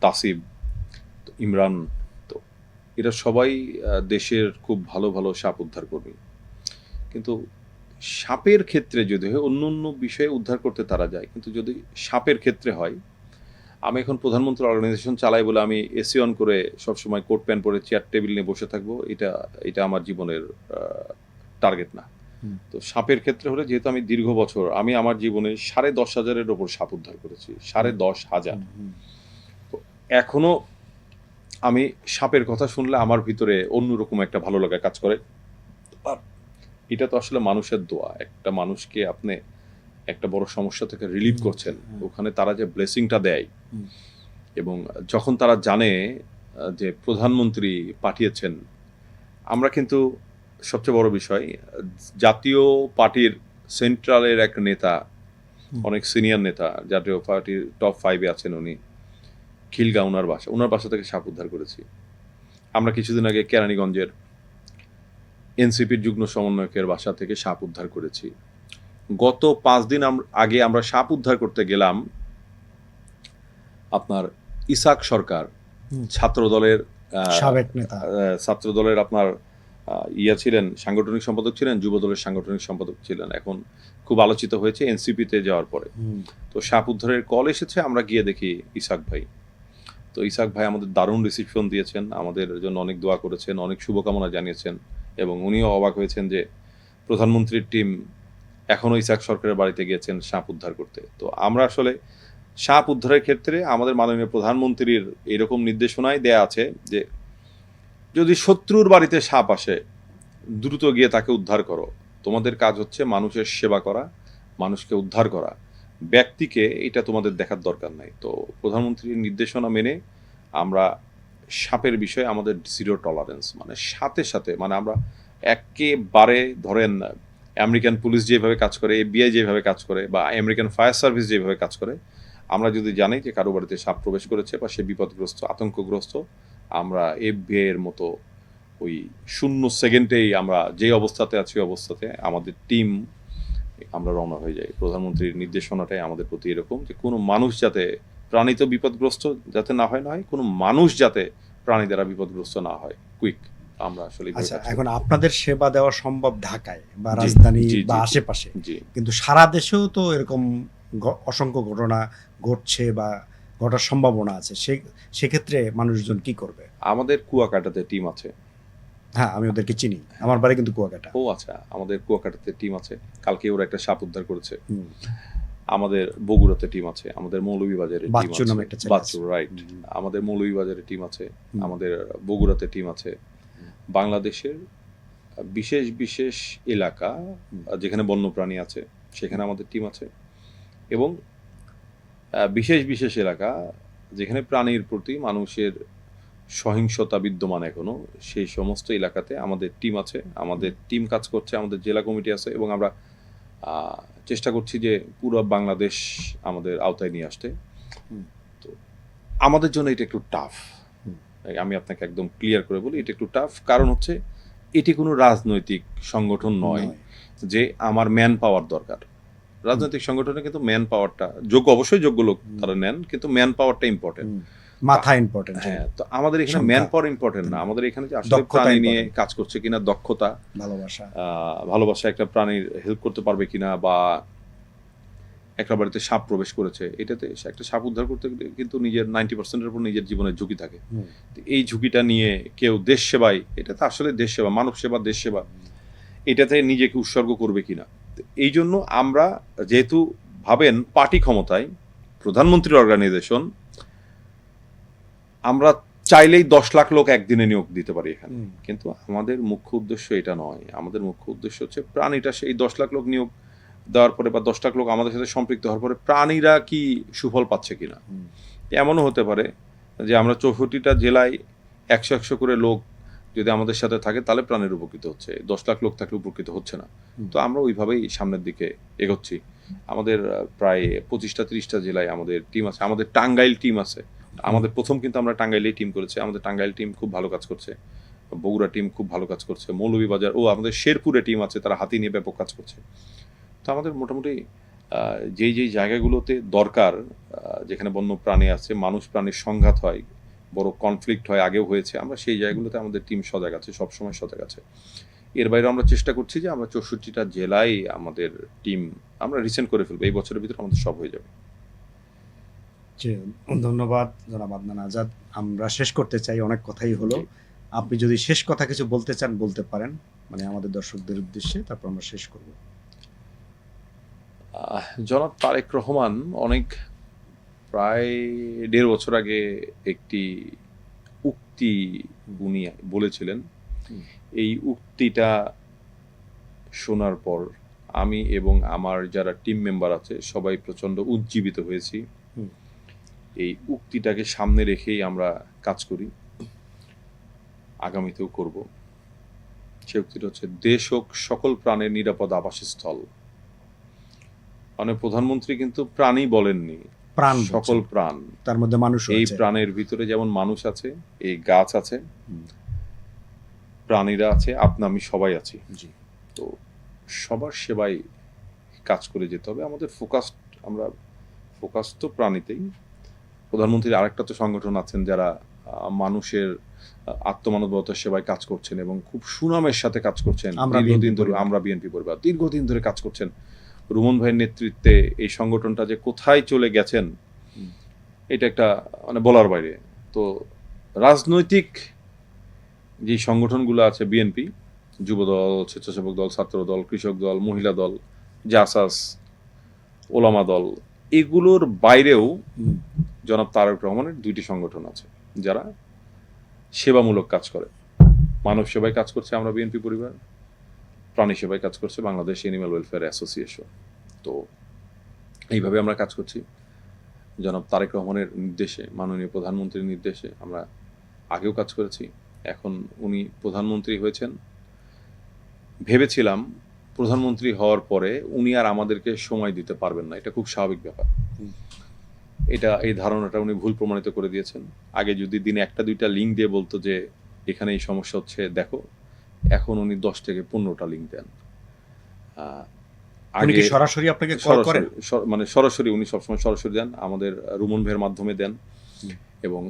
তাসিব, ইমরান। তো এরা সবাই দেশের খুব ভালো ভালো সাপ উদ্ধার কর্মী। কিন্তু সাপের ক্ষেত্রে যদি হয়, অন্য অন্য বিষয়ে উদ্ধার করতে তারা যায়, কিন্তু যদি সাপের ক্ষেত্রে হয়, আমি এখন প্রধানমন্ত্রীর অর্গানাইজেশন চালাই বলে আমি এসি অন করে সবসময় কোট প্যান্ট পরে চেয়ার টেবিল নিয়ে বসে থাকবো, এটা আমার জীবনের টার্গেট না। তো সাপের ক্ষেত্রে হলে, যেহেতু আমি দীর্ঘ বছর, আমি আমার জীবনে 10,500-এর ওপর সাপ উদ্ধার করেছি, 10,500। তো এখনো আমি সাপের কথা শুনলে আমার ভিতরে অন্যরকম একটা ভালো লাগা কাজ করে। এটা তো আসলে মানুষের দোয়া, একটা মানুষকে আপনি একটা বড় সমস্যা থেকে রিলিভ করছেন, ওখানে তারা যে ব্লেসিংটা দেয়, এবং যখন তারা জানে যে প্রধানমন্ত্রী পাঠিয়েছেন আমরা কিন্তু সবচেয়ে বড় বিষয়, জাতীয় পার্টির সেন্ট্রালের এক নেতা, অনেক সিনিয়র নেতা, জাতীয় পার্টির টপ 5-এ আছেন উনি, খিলগা ওনার বাসা থেকে সাপ উদ্ধার করেছি। আমরা কিছুদিন আগে কেরানীগঞ্জের এনসিপির যুগ্ম সমন্বয়কের বাসা থেকে সাপ উদ্ধার করেছি। গত 5 দিন আগে আমরা সাপ উদ্ধার করতে গেলাম আপনার ইসাক সরকার, ছাত্রদলের সাবেক নেতা, ছাত্রদলের আপনার ছিলেন, সাংগঠনিক সম্পাদক ছিলেন, যুবদলের সাংগঠনিক সম্পাদক ছিলেন, এখন খুব আলোচিত হয়েছে এনসিপিতে যাওয়ার পরে। তো সাপ উদ্ধারের কল এসেছে, আমরা গিয়ে দেখি ইসাক ভাই। তো ইসাক ভাই আমাদের দারুণ রিসিপশন দিয়েছেন, আমাদের জন্য অনেক দোয়া করেছেন, অনেক শুভকামনা জানিয়েছেন, এবং উনিও অবাক হয়েছেন যে প্রধানমন্ত্রীর টিম এখনও ইসাক সরকারের বাড়িতে গিয়েছেন সাপ উদ্ধার করতে। তো আমরা আসলে সাপ উদ্ধারের ক্ষেত্রে আমাদের মাননীয় প্রধানমন্ত্রীর এরকম নির্দেশনাই দেয়া আছে যে যদি শত্রুর বাড়িতে সাপ আসে, দ্রুত গিয়ে তাকে উদ্ধার করো। তোমাদের কাজ হচ্ছে মানুষের সেবা করা, মানুষকে উদ্ধার করা, ব্যক্তিকে এটা তোমাদের দেখার দরকার নাই। তো প্রধানমন্ত্রীর নির্দেশনা মেনে আমরা সাপের বিষয়ে আমাদের জিরো টলারেন্স, মানে সাথে সাথে, মানে আমরা একেবারে ধরেন আমেরিকান পুলিশ যেভাবে কাজ করে, FBI যেভাবে কাজ করে, বা আমেরিকান ফায়ার সার্ভিস যেভাবে কাজ করে, আমরা যদি জানি যে কারো বাড়িতে সাপ প্রবেশ করেছে বা সে বিপদগ্রস্ত, আতঙ্কগ্রস্ত, আমরা FBI এর মতো ওই 0 সেকেন্ডেই আমরা যে অবস্থাতে আছি অবস্থাতে আমাদের টিম আমরা রওনা হয়ে যাই। প্রধানমন্ত্রীর নির্দেশনাটাই আমাদের প্রতি এরকম যে কোনো মানুষ যাতে প্রাণী তো বিপদগ্রস্ত যাতে না হয়, কোনো মানুষ যাতে প্রাণী দ্বারা বিপদগ্রস্ত না হয়, কুইক আমরা আসলে। আচ্ছা, এখন আপনাদের সেবা দেওয়া সম্ভব ঢাকায় বা জি, রাজধানী জি, বা জি, আশেপাশে, জি। কিন্তু সারা দেশেও তো এরকম অসংখ্য ঘটনা ঘটছে বা ঘটার সম্ভাবনা আছে। সেক্ষেত্রে মানুষজন কি করবে? আমাদের কুয়াকাটাতে টিম আছে। হ্যাঁ, আমি ওদেরকে চিনি, আমার বাড়ি কিন্তু কুয়াকাটা। ও আচ্ছা, আমাদের কুয়াকাটাতে টিম আছে, কালকে ওরা একটা সাপ উদ্ধার করেছে। আমাদের বগুড়াতে টিম আছে, আমাদের মৌলভীবাজারে টিম বাচ্চু নামে আছে, একটা ছেলে বাচ্চু, রাইট। আমাদের মৌলভীবাজারে টিম আছে, আমাদের বগুড়াতে টিম আছে। বাংলাদেশের বিশেষ বিশেষ এলাকা যেখানে বন্যপ্রাণী আছে সেখানে আমাদের টিম আছে, এবং বিশেষ বিশেষ এলাকা যেখানে প্রাণীর প্রতি মানুষের সহিংসতা বিদ্যমান এখনো, সেই সমস্ত এলাকাতে আমাদের টিম আছে, আমাদের টিম কাজ করছে, আমাদের জেলা কমিটি আছে, এবং আমরা চেষ্টা করছি যে পুরো বাংলাদেশ আমাদের আওতায় নিয়ে আসতে। তো আমাদের জন্য এটা একটু টাফ, আমি আপনাকে একদম ক্লিয়ার করে বলি, এটা একটু টাফ। কারণ হচ্ছে এটি কোনো রাজনৈতিক সংগঠন নয় যে আমার ম্যান পাওয়ার দরকার। রাজনৈতিক সংগঠনে কিন্তু ম্যান পাওয়ারটা অবশ্যই যোগ্য লোক তারা নেন, কিন্তু ম্যান পাওয়ারটা ইম্পর্টেন্ট, মাথা ইম্পর্টেন্ট। হ্যাঁ, তো আমাদের এখানে ম্যান পাওয়ার ইম্পর্টেন্ট না, আমাদের এখানে যে আসলে প্রাণী নিয়ে কাজ করছে কিনা, দক্ষতা, ভালোবাসা, একটা প্রাণীর হেল্প করতে পারবে কিনা, বা একটা বাড়িতে সাপ প্রবেশ করেছে, এটাতে একটা সাপ উদ্ধার করতে গেলে কিন্তু নিজের 90%-এর উপর নিজের জীবনের ঝুঁকি থাকে। এই ঝুঁকিটা নিয়ে কেউ দেশ সেবায়, এটা তো আসলে দেশ সেবা, মানব সেবা, দেশ সেবা, এটাতে নিজেকে উৎসর্গ করবে কিনা। এই জন্য আমরা, যেহেতু ভাবেন পার্টি ক্ষমতায়, প্রধানমন্ত্রীর অর্গানাইজেশন, আমরা চাইলেই 10 লাখ লোক একদিনে নিয়োগ দিতে পারি এখানে, কিন্তু আমাদের মুখ্য উদ্দেশ্য এটা নয়। আমাদের মুখ্য উদ্দেশ্য হচ্ছে প্রাণীটা, সেই 10 লাখ লোক নিয়োগ দেওয়ার পরে বা 10 লাখ লোক আমাদের সাথে সম্পৃক্ত হওয়ার পরে প্রাণীরা কি সুফল পাচ্ছে কিনা। এমনও হতে পারে যে আমরা 64টা জেলায় 100 করে লোক যদি আমাদের সাথে থাকে তাহলে প্রাণীর উপকৃত হচ্ছে, 10 লাখ লোক থাকলে উপকৃত হচ্ছে না। তো আমরা ওইভাবেই সামনের দিকে এগোচ্ছি। আমাদের প্রায় 25-30টা জেলায় আমাদের টিম আছে, আমাদের টাঙ্গাইল টিম আছে। আমাদের প্রথম কিন্তু আমরা টাঙ্গাইলেই টিম করেছি, আমাদের টাঙ্গাইল টিম খুব ভালো কাজ করছে, বগুড়া টিম খুব ভালো কাজ করছে, মৌলভীবাজার আমাদের শেরপুরে টিম আছে, তারা হাতি নিয়ে ব্যাপক কাজ করছে। তো আমাদের মোটামুটি যেই জায়গাগুলোতে দরকার, যেখানে বন্য প্রাণী আছে, মানুষ প্রাণীর সংঘাত হয়, বড় কনফ্লিক্ট হয়, আগেও হয়েছে, আমরা সেই জায়গাগুলোতে আমাদের টিম সজাগ আছে, সবসময় সজাগ আছে। এর বাইরে আমরা চেষ্টা করছি যে আমরা 64টা জেলায় আমাদের টিম আমরা রিসেন্ট করে ফেলবো, এই বছরের ভিতরে আমাদের সব হয়ে যাবে। ধন্যবাদ জনাব আদনান আজাদ। আমরা শেষ করতে চাই, অনেক কথাই হলো, আপনি যদি শেষ কথা কিছু বলতে চান বলতে পারেন, মানে আমাদের দর্শকদের উদ্দেশ্যে, তারপর আমরা শেষ করব। জনাব তারেক রহমান প্রায় 1.5 বছর আগে একটি উক্তি উনি বলেছিলেন। এই উক্তিটা শোনার পর আমি এবং আমার যারা টিম মেম্বার আছে সবাই প্রচন্ড উজ্জীবিত হয়েছি। এই উক্তিটাকে সামনে রেখেই আমরা কাজ করি, আগামীতেও করব। সে উক্তিটা হচ্ছে, দেশ হোক সকল প্রাণের নিরাপদ আবাসস্থল। মানে প্রধানমন্ত্রী কিন্তু প্রাণী বলেননি, প্রাণ সকল বলছেন। প্রাণ। তার মধ্যে মানুষ এই আছে। প্রাণের ভিতরে যেমন মানুষ আছে, এই গাছ আছে, প্রাণীরা আছে, আমি সবাই আছি। জি। তো সবার সেবায় কাজ করে যেতে হবে। আমাদের আমরা ফোকাস তো প্রাণীতেই। প্রধানমন্ত্রীর আরেকটা তো সংগঠন আছেন যারা মানুষের আত্মমানবতার সেবায় কাজ করছেন এবং খুব সুনামের সাথে কাজ করছেন। দীর্ঘদিন ধরে আমরা বিএনপি পরিবার দীর্ঘদিন ধরে কাজ করছেন। রুমন ভাইয়ের নেতৃত্বে এই সংগঠনটা যে কোথায় চলে গেছেন এটা একটা মানে বলার বাইরে। তো রাজনৈতিক যে সংগঠনগুলো আছে, বিএনপি, যুবদল, স্বেচ্ছাসেবক দল, ছাত্র দল, কৃষক দল, মহিলা দল, জাসাস, ওলামা দল, এগুলোর বাইরেও জনাব তারেক রহমানের 2টি সংগঠন আছে যারা সেবামূলক কাজ করে। মানব সেবায় কাজ করছে আমরা বিএনপি পরিবার, প্রাণী সেবায় কাজ করছে বাংলাদেশ এনিম্যাল ওয়েলফেয়ার অ্যাসোসিয়েশন। তো এইভাবে আমরা কাজ করছি জনাব তারেক রহমানের নির্দেশে, মাননীয় প্রধানমন্ত্রীর নির্দেশে। আমরা আগেও কাজ করেছি, এখন উনি প্রধানমন্ত্রী হয়েছেন। ভেবেছিলাম প্রধানমন্ত্রী হওয়ার পরে উনি আর আমাদেরকে সময় দিতে পারবেন না, এটা খুব স্বাভাবিক ব্যাপার। এই ধারণাটা উনি ভুল প্রমাণিত করে দিয়েছেন। আগে যদি দিনে 1-2টা লিঙ্ক দিয়ে বলতো যে এখানে এই সমস্যা হচ্ছে দেখো, এখন উনি 10 থেকে 15টা লিঙ্ক দেন। আগে সরাসরি আপনাকে কল করেন, মানে সরাসরি উনি সবসময় সরাসরি দেন, আমাদের রুমন ভাইয়ের মাধ্যমে দেন এবং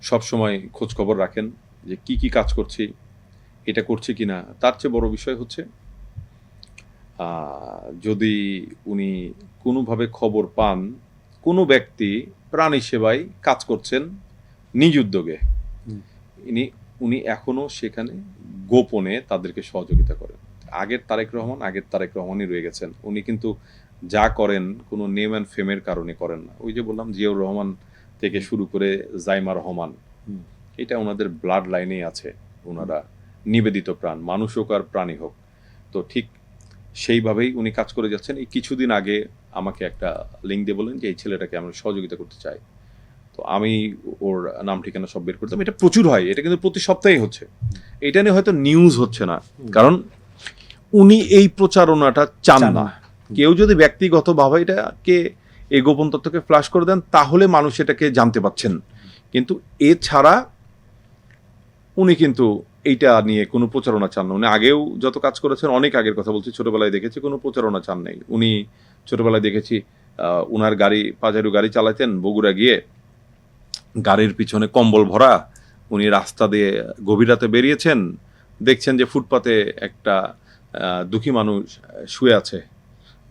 সবসময় খোঁজ খবর রাখেন যে কি কি কাজ করছি, এটা করছি কিনা। তার চেয়ে বড় বিষয় হচ্ছে যদি উনি কোনোভাবে খবর পান কোনো ব্যক্তি প্রাণী সেবায় কাজ করছেন নিজ উদ্যোগে, উনি এখনো সেখানে গোপনে তাদেরকে সহযোগিতা করেন। আগের তারেক রহমানই রয়ে গেছেন। উনি কিন্তু যা করেন কোনো নেম অ্যান্ড ফেমের কারণে করেন না। ওই যে বললাম, জিয়াউর রহমান থেকে শুরু করে জাইমা রহমান, এটা ওনাদের ব্লাড লাইনেই আছে। ওনারা নিবেদিত প্রাণ, মানুষ হোক আর প্রাণী হোক। তো ঠিক সেইভাবেই উনি কাজ করে যাচ্ছেন। এই কিছুদিন আগে আমাকে একটা লিঙ্ক দিয়ে বললেন যে এই ছেলেটাকে আমরা সহযোগিতা করতে চাই। তো আমি ওর নাম ঠিকানা সব বের করতাম। এটা প্রচুর হয়, এটা কিন্তু প্রতি সপ্তাহে হচ্ছে। এটা নিয়ে হয়তো নিউজ হচ্ছে না, কারণ উনি এই প্রচারণাটা চান না। কেউ যদি ব্যক্তিগতভাবে এটাকে এই গোপন তথ্যকে ফ্ল্যাশ করে দেন তাহলে মানুষ এটাকে জানতে পাচ্ছেন, কিন্তু এছাড়া উনি কিন্তু এইটা নিয়ে কোনো প্রচারণা চান না। উনি আগেও যত কাজ করেছেন, অনেক আগের কথা বলছি, ছোটবেলায় দেখেছি কোনো প্রচারণা চান নাই উনি। ছোটবেলায় দেখেছি উনার পাজারু গাড়ি চালাতেন, বগুড়া গিয়ে গাড়ির পিছনে কম্বল ভরা, উনি রাস্তা দিয়ে গভীর রাতে বেরিয়েছেন, দেখছেন যে ফুটপাতে একটা দুঃখী মানুষ শুয়ে আছে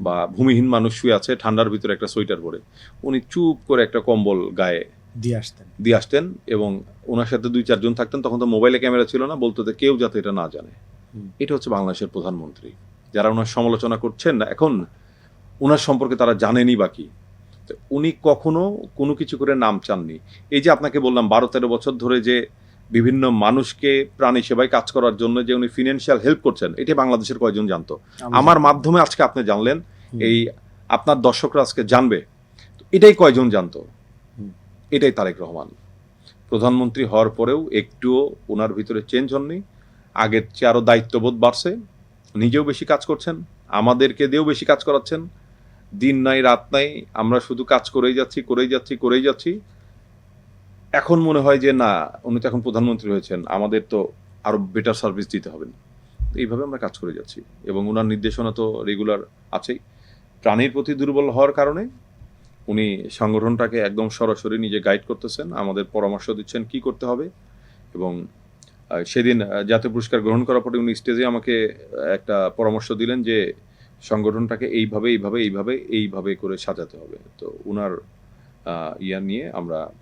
বা ভূমিহীন মানুষ শুয়ে আছে, ঠান্ডার ভিতরে একটা সোয়েটার পরে, উনি চুপ করে একটা কম্বল গায়ে দিয়ে আসতেন এবং ওনার সাথে 2-4 জন থাকতেন। তখন তো মোবাইলে ক্যামেরা ছিল না, বলতো যে কেউ যাতে এটা না জানে। এটা হচ্ছে বাংলাদেশের প্রধানমন্ত্রী। যারা ওনার সমালোচনা করছেন এখন ওনার সম্পর্কে তারা জানেনই বাকি। উনি কখনো কোনো কিছু করে নাম চাননি। এই যে আপনাকে বললাম 12-13 বছর ধরে যে বিভিন্ন মানুষকে প্রাণী সেবায় কাজ করার জন্য যে উনি ফিনান্সিয়াল হেল্প করছেন, এটা বাংলাদেশের কয়জন জানতো? আমার মাধ্যমে আজকে আপনি জানলেন, এই আপনার দর্শকরা আজকে জানবে, এটাই কয়জন জানতো? এটাই তারেক রহমান। প্রধানমন্ত্রী হওয়ার পরেও একটুও ওনার ভিতরে চেঞ্জ হননি। আগের চেয়ে আরও দায়িত্ববোধ বাড়ছে, নিজেও বেশি কাজ করছেন, আমাদেরকে দিয়েও বেশি কাজ করাচ্ছেন। দিন নাই রাত নাই, আমরা শুধু কাজ করেই যাচ্ছি। এখন মনে হয় যে না, উনি তো এখন প্রধানমন্ত্রী হয়েছেন, আমাদের তো আরো বেটার সার্ভিস দিতে হবে। এইভাবে আমরা কাজ করে যাচ্ছি এবং ওনার নির্দেশনা তো রেগুলার আছেই। প্রাণীর প্রতি দুর্বল হওয়ার কারণে উনি সংগঠনটাকে একদম সরাসরি নিজে গাইড করতেছেন, আমাদের পরামর্শ দিচ্ছেন কি করতে হবে। এবং সেদিন জাতীয় পুরস্কার গ্রহণ করার পরে উনি স্টেজে আমাকে একটা পরামর্শ দিলেন যে সংগঠনটাকে এইভাবে করে সাজাতে হবে। তো উনার নিয়ে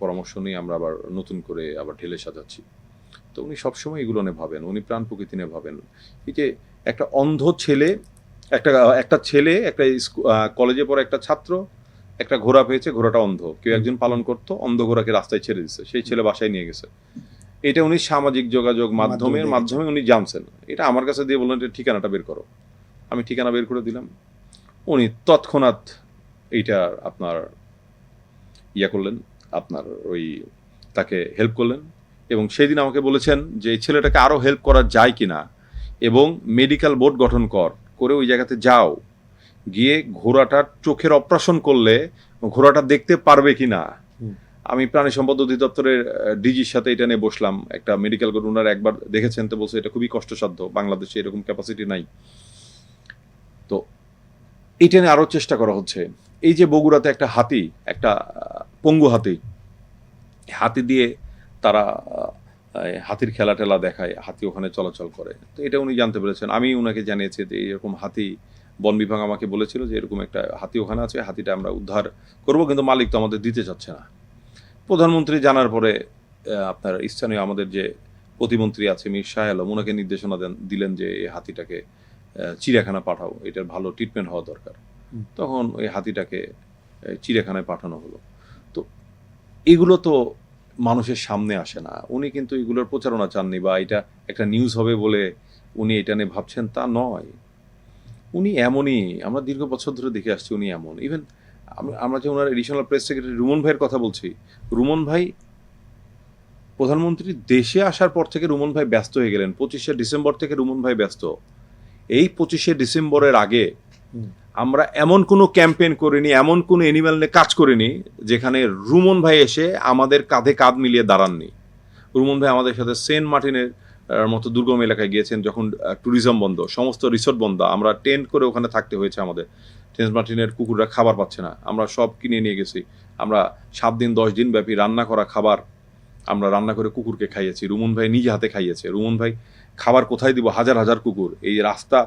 পরামর্শ নিয়ে আমরা আবার নতুন করে ঢেলে সাজাচ্ছি। তো উনি সবসময় এগুলো নিয়ে ভাবেন, উনি প্রাণ প্রকৃতি নিয়ে ভাবেন। এই যে একটা অন্ধ ছেলে, একটা ছেলে একটা কলেজে পড়ে একটা ছাত্র একটা ঘোড়া পেয়েছে, ঘোড়াটা অন্ধ, কেউ একজন পালন করতো, অন্ধ ঘোড়াকে রাস্তায় ছেড়ে দিচ্ছে, সেই ছেলে বাসায় নিয়ে গেছে। এটা উনি সামাজিক যোগাযোগ মাধ্যমে উনি জানছেন। এটা আমার কাছে দিয়ে বললেন যে ঠিকানাটা বের করো। আমি ঠিকানা বের করে দিলাম। উনি তৎক্ষণাৎ এইটা করলেন, তাকে হেল্প করলেন এবং সেই দিন আমাকে বলেছেন যে এই ছেলেটাকে আরও হেল্প করা যায় কিনা, এবং মেডিকেল বোর্ড গঠন করে ওই জায়গাতে যাও, গিয়ে ঘোড়াটার চোখের অপারেশন করলে ঘোড়াটা দেখতে পারবে কিনা। আমি প্রাণী সম্পদ অধিদপ্তরের ডিজির সাথে এটা নিয়ে বসলাম, একটা মেডিকেল বোর্ড ওনারা একবার দেখেছেন, তো বলছে এটা খুবই কষ্টসাধ্য, বাংলাদেশে এরকম ক্যাপাসিটি নাই। তো এটা নিয়ে আরও চেষ্টা করা হচ্ছে। এই যে বগুড়াতে একটা হাতি, একটা পঙ্গু হাতি দিয়ে তারা হাতির খেলা টেলা দেখায়, হাতি ওখানে চলাচল করে, তো এটা উনি জানতে পেরেছেন। আমি ওনাকে জানিয়েছি যে এরকম হাতি, বন বিভাগ আমাকে বলেছিল যে এরকম একটা হাতি ওখানে আছে, হাতিটা আমরা উদ্ধার করব, কিন্তু মালিক তো আমাদের দিতে চাচ্ছে না। প্রধানমন্ত্রী জানার পরে আপনার স্থানীয় আমাদের যে প্রতিমন্ত্রী আছে মীর শাহ আলম, ওনাকে নির্দেশনা দিলেন যে এই হাতিটাকে চিড়িয়াখানা পাঠাও, এটার ভালো ট্রিটমেন্ট হওয়া দরকার। তখন ওই হাতিটাকে চিড়িয়াখানায় পাঠানো হলো। তো এগুলো তো মানুষের সামনে আসে না। উনি কিন্তু এগুলোর প্রচারণা চাননি, বা এটা একটা নিউজ হবে বলে উনি এটা নিয়ে ভাবছেন তা নয়। উনি এমনই, আমরা দীর্ঘ বছর ধরে দেখে আসছি উনি এমন। ইভেন আমরা যে ওনার এডিশনাল প্রেস সেক্রেটারি রুমন ভাইয়ের কথা বলছি, রুমন ভাই প্রধানমন্ত্রী দেশে আসার পর থেকে রুমন ভাই ব্যস্ত হয়ে গেলেন। 25শে ডিসেম্বর থেকে রুমন ভাই ব্যস্ত। এই 25শে ডিসেম্বরের আগে আমরা এমন কোনো ক্যাম্পেইন করিনি, এমন কোনো অ্যানিমাল নিয়ে কাজ করিনি যেখানে রুমন ভাই এসে আমাদের কাঁধে কাঁধ মিলিয়ে দাঁড়াননি। রুমন ভাই আমাদের সাথে সেন্ট মার্টিনের মতো দুর্গম এলাকায় গিয়েছেন, যখন ট্যুরিজম বন্ধ, সমস্ত রিসোর্ট বন্ধ, আমরা টেন্ট করে ওখানে থাকতে হয়েছে আমাদের। সেন্ট মার্টিনের কুকুররা খাবার পাচ্ছে না, আমরা সব কিনে নিয়ে গেছি। আমরা 7 দিন 10 দিন ব্যাপী রান্না করা খাবার আমরা রান্না করে কুকুরকে খাইয়েছি। রুমন ভাই নিজে হাতে খাইয়েছে। রুমন ভাই খাবার কোথায় দিব, হাজার হাজার কুকুর, এই রাস্তা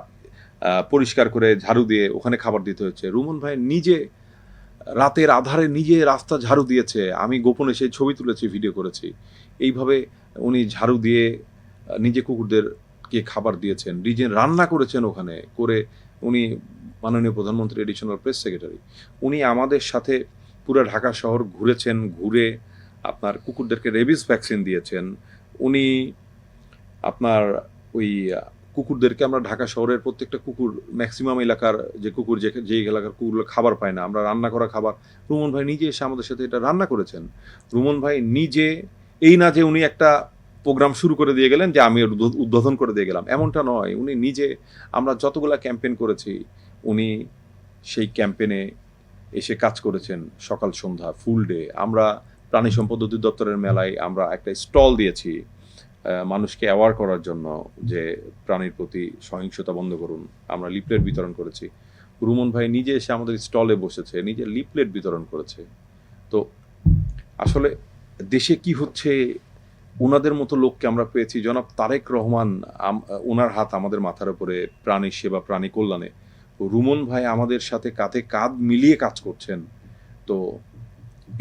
পরিষ্কার করে ঝাড়ু দিয়ে ওখানে খাবার দিতে হচ্ছে। রুমন ভাই নিজে রাতের আধারে নিজে রাস্তা ঝাড়ু দিয়েছে। আমি গোপনে সেই ছবি তুলেছি, ভিডিও করেছি। এইভাবে উনি ঝাড়ু দিয়ে নিজে কুকুরদেরকে খাবার দিয়েছেন, নিজে রান্না করেছেন ওখানে করে। উনি মাননীয় প্রধানমন্ত্রী এডিশনাল প্রেস সেক্রেটারি, উনি আমাদের সাথে পুরো ঢাকা শহর ঘুরেছেন, ঘুরে আপনার কুকুরদেরকে রেবিস ভ্যাকসিন দিয়েছেন। উনি আপনার ওই কুকুরদেরকে, আমরা ঢাকা শহরের প্রত্যেকটা কুকুর, ম্যাক্সিমাম এলাকার যে কুকুর, যে এলাকার কুকুরগুলো খাবার পায় না, আমরা রান্না করা খাবার রুমন ভাই নিজে এসে আমাদের সাথে এটা রান্না করেছেন। রুমন ভাই নিজে, এই না যে উনি একটা প্রোগ্রাম শুরু করে দিয়ে গেলেন যে আমি উদ্বোধন করে দিয়ে গেলাম, এমনটা নয়। উনি নিজে, আমরা যতগুলা ক্যাম্পেইন করেছি উনি সেই ক্যাম্পেইনে এসে কাজ করেছেন, সকাল সন্ধ্যা ফুল ডে। আমরা প্রাণী সম্পদ অধিদপ্তরের মেলায় আমরা একটা স্টল দিয়েছি মানুষকে অ্যাওয়ার করার জন্য যে প্রাণীর প্রতি সহিংসতা বন্ধ করুন। আমরা লিফলেট বিতরণ করেছি। রুমন ভাই নিজে এসে আমাদের স্টলে বসেছে, নিজে লিফলেট বিতরণ করেছে। তো আসলে দেশে কি হচ্ছে, ওনাদের মতো লোককে আমরা পেয়েছি। জনাব তারেক রহমান, ওনার হাত আমাদের মাথার উপরে, প্রাণী সেবা, প্রাণী কল্যাণে। রুমন ভাই আমাদের সাথে কাঁধে কাঁধ মিলিয়ে কাজ করছেন। তো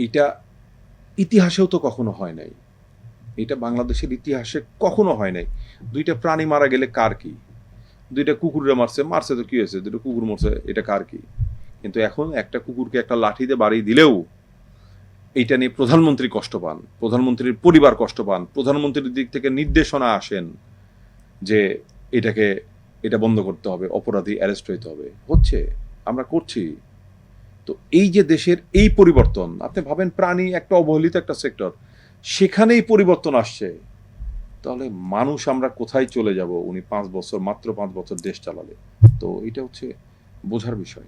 এটা ইতিহাসেও তো কখনো হয় নাই, এটা বাংলাদেশের ইতিহাসে কখনো হয় নাই। 2টা প্রাণী মারা গেলে কার কি, 2টা কুকুররা মারছে তো কি হয়েছে, 2টা কুকুর মরছে, এটা কার কি। কিন্তু এখন একটা কুকুরকে একটা লাঠিতে বাড়ি দিলেও এইটা নিয়ে প্রধানমন্ত্রী কষ্ট পান, প্রধানমন্ত্রীর পরিবার কষ্ট পান, প্রধানমন্ত্রীর দিক থেকে নির্দেশনা আসেন যে এটা বন্ধ করতে হবে, অপরাধী অ্যারেস্ট হইতে হবে। হচ্ছে, আমরা করছি। তো এই যে দেশের এই পরিবর্তন, আপনি ভাবেন প্রাণী একটা অবহেলিত একটা সেক্টর, সেখানেই পরিবর্তন আসছে, তাহলে মানুষ আমরা কোথায় চলে যাব? উনি মাত্র 5 বছর দেশ চালালে। তো এটা হচ্ছে বোঝার বিষয়।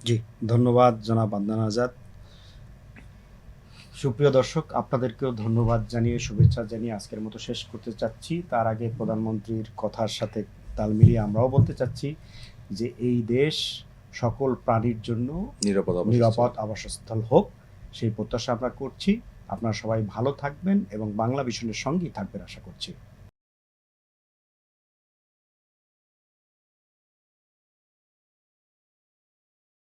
জি, ধন্যবাদ জনাব আদনান আজাদ। সুপ্রিয় দর্শক, আপনাদেরকেও ধন্যবাদ জানিয়ে, শুভেচ্ছা জানিয়ে আজকের মতো শেষ করতে চাচ্ছি। তার আগে প্রধানমন্ত্রীর কথার সাথে তাল মিলিয়ে আমরাও বলতে চাচ্ছি যে এই দেশ সকল প্রাণীর জন্য নিরাপদ আবাসস্থল হোক, সেই প্রত্যাশা আমরা করছি। আপনারা সবাই ভালো থাকবেন এবং বাংলা ভিশনের সঙ্গেই থাকবেন আশা করছি।